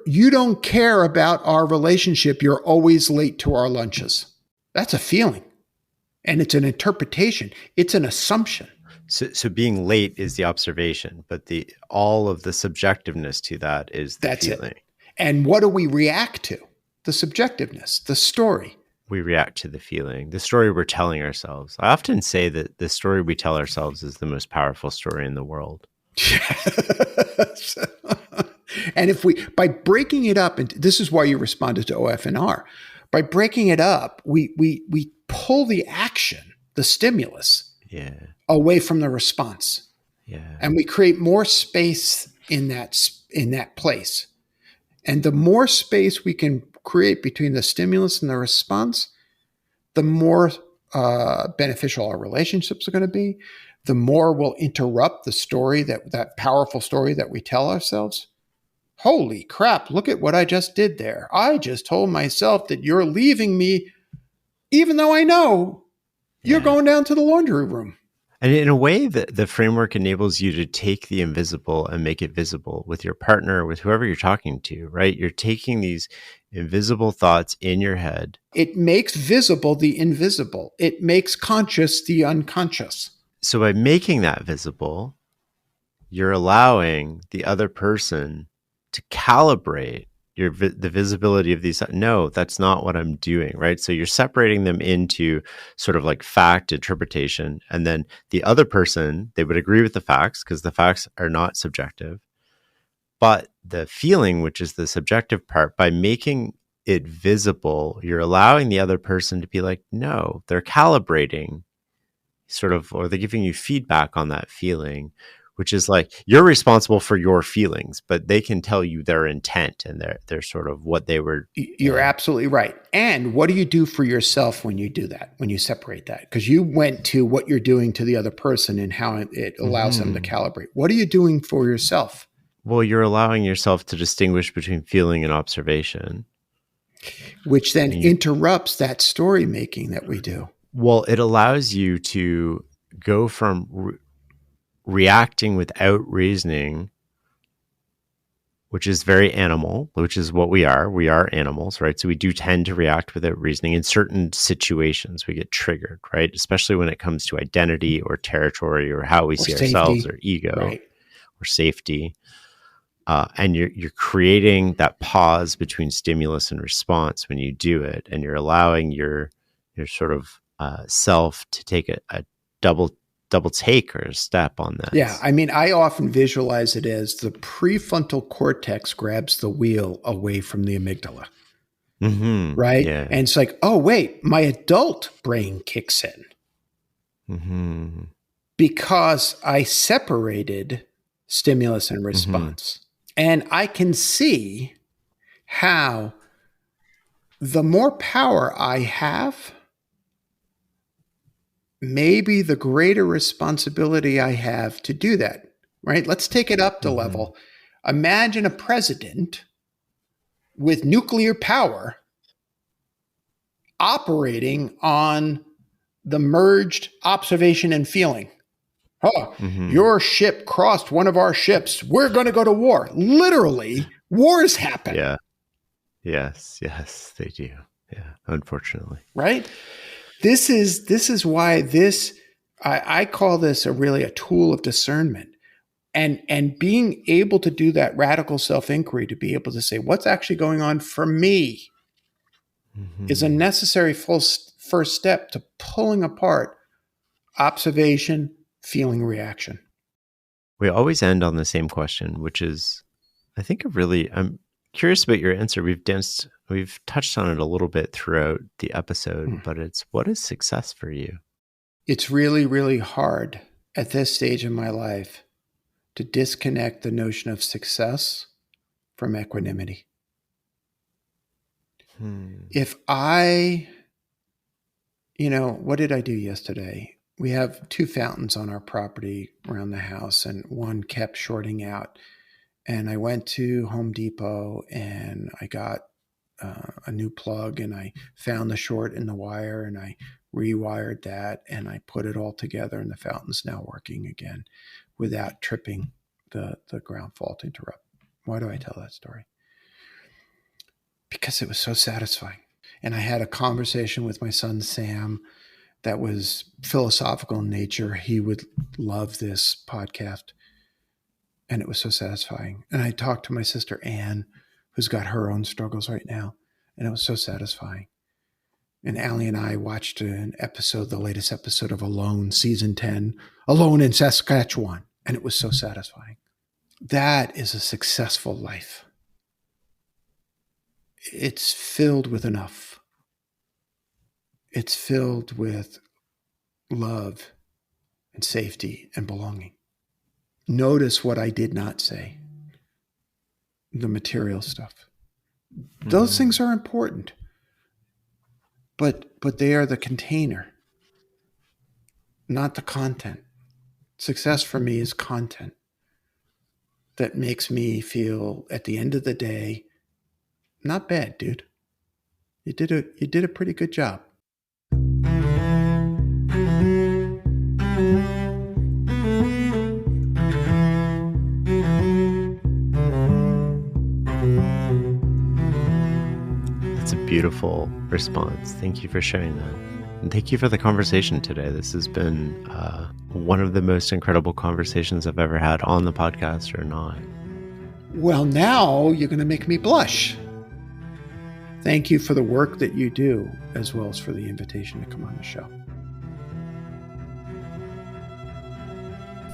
You don't care about our relationship. You're always late to our lunches. That's a feeling. And it's an interpretation. It's an assumption. So being late is the observation, but all of the subjectiveness to that is the feeling. It. And what do we react to? The subjectiveness, the story. We react to the feeling, the story we're telling ourselves. I often say that the story we tell ourselves is the most powerful story in the world. Yes. And by breaking it up, and this is why you responded to OFNR, by breaking it up, we pull the action, the stimulus, away from the response. Yeah. And we create more space in that place. And the more space we can create between the stimulus and the response, the more beneficial our relationships are going to be, the more we'll interrupt the story, that powerful story that we tell ourselves. Holy crap, look at what I just did there. I just told myself that you're leaving me, even though I know you're going down to the laundry room. And in a way, the framework enables you to take the invisible and make it visible with your partner, with whoever you're talking to, right? You're taking these invisible thoughts in your head. It makes visible the invisible. It makes conscious the unconscious. So by making that visible, you're allowing the other person to calibrate the visibility of these. No, that's not what I'm doing, right? So you're separating them into sort of like fact interpretation. And then the other person, they would agree with the facts because the facts are not subjective. But the feeling, which is the subjective part, by making it visible, you're allowing the other person to be like, no, they're calibrating sort of, or they're giving you feedback on that feeling, which is like, you're responsible for your feelings, but they can tell you their intent and their sort of what they were. You're absolutely right. And what do you do for yourself when you do that, when you separate that? Because you went to what you're doing to the other person and how it allows them to calibrate. What are you doing for yourself? Well, you're allowing yourself to distinguish between feeling and observation, which then interrupts that story making that we do. Well, it allows you to go from reacting without reasoning, which is very animal, which is what we are. We are animals, right? So we do tend to react without reasoning. In certain situations, we get triggered, right? Especially when it comes to identity or territory or how we see ourselves or ego or safety. And you're creating that pause between stimulus and response when you do it, and you're allowing your sort of self to take a double take or a step on that. Yeah, I mean, I often visualize it as the prefrontal cortex grabs the wheel away from the amygdala, right? Yeah. And it's like, oh wait, my adult brain kicks in because I separated stimulus and response. And I can see how the more power I have, maybe the greater responsibility I have to do that, right? Let's take it up to level. Imagine a president with nuclear power operating on the merged observation and feeling. Oh, your ship crossed one of our ships. We're going to go to war. Literally, wars happen. Yeah. Yes, they do. Yeah, unfortunately. Right? This is why I call this a tool of discernment. And being able to do that radical self-inquiry, to be able to say, what's actually going on for me, is a necessary first step to pulling apart observation, feeling, reaction. We always end on the same question, which is, I think I'm curious about your answer. We've touched on it a little bit throughout the episode, but it's, what is success for you? It's really, really hard at this stage in my life to disconnect the notion of success from equanimity. If what did I do yesterday? We have 2 fountains on our property around the house, and one kept shorting out. And I went to Home Depot and I got a new plug, and I found the short in the wire, and I rewired that, and I put it all together, and the fountain's now working again without tripping the ground fault interrupt. Why do I tell that story? Because it was so satisfying. And I had a conversation with my son, Sam, that was philosophical in nature. He would love this podcast. And it was so satisfying. And I talked to my sister, Anne, who's got her own struggles right now. And it was so satisfying. And Allie and I watched the latest episode of Alone, season 10, Alone in Saskatchewan. And it was so satisfying. That is a successful life. It's filled with enough. It's filled with love and safety and belonging. Notice what I did not say. The material stuff. Those things are important. But they are the container, not the content. Success for me is content that makes me feel at the end of the day, not bad, dude. You did a pretty good job. That's a beautiful response. Thank you for sharing that. And thank you for the conversation today. This has been one of the most incredible conversations I've ever had on the podcast or not. Well, now you're going to make me blush. Thank you for the work that you do, as well as for the invitation to come on the show.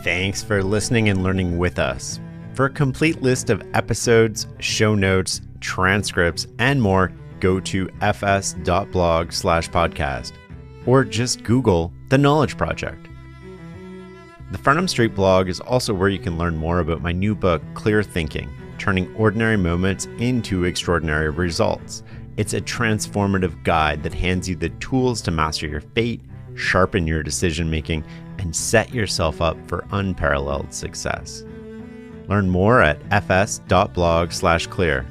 Thanks for listening and learning with us. For a complete list of episodes, show notes, transcripts, and more, go to fs.blog/podcast or just Google The Knowledge Project. The Farnham Street blog is also where you can learn more about my new book, Clear Thinking, Turning Ordinary Moments into Extraordinary Results. It's a transformative guide that hands you the tools to master your fate, sharpen your decision making, and set yourself up for unparalleled success. Learn more at fs.blog/clear.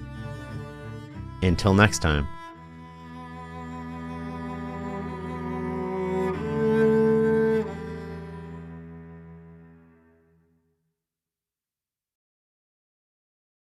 Until next time.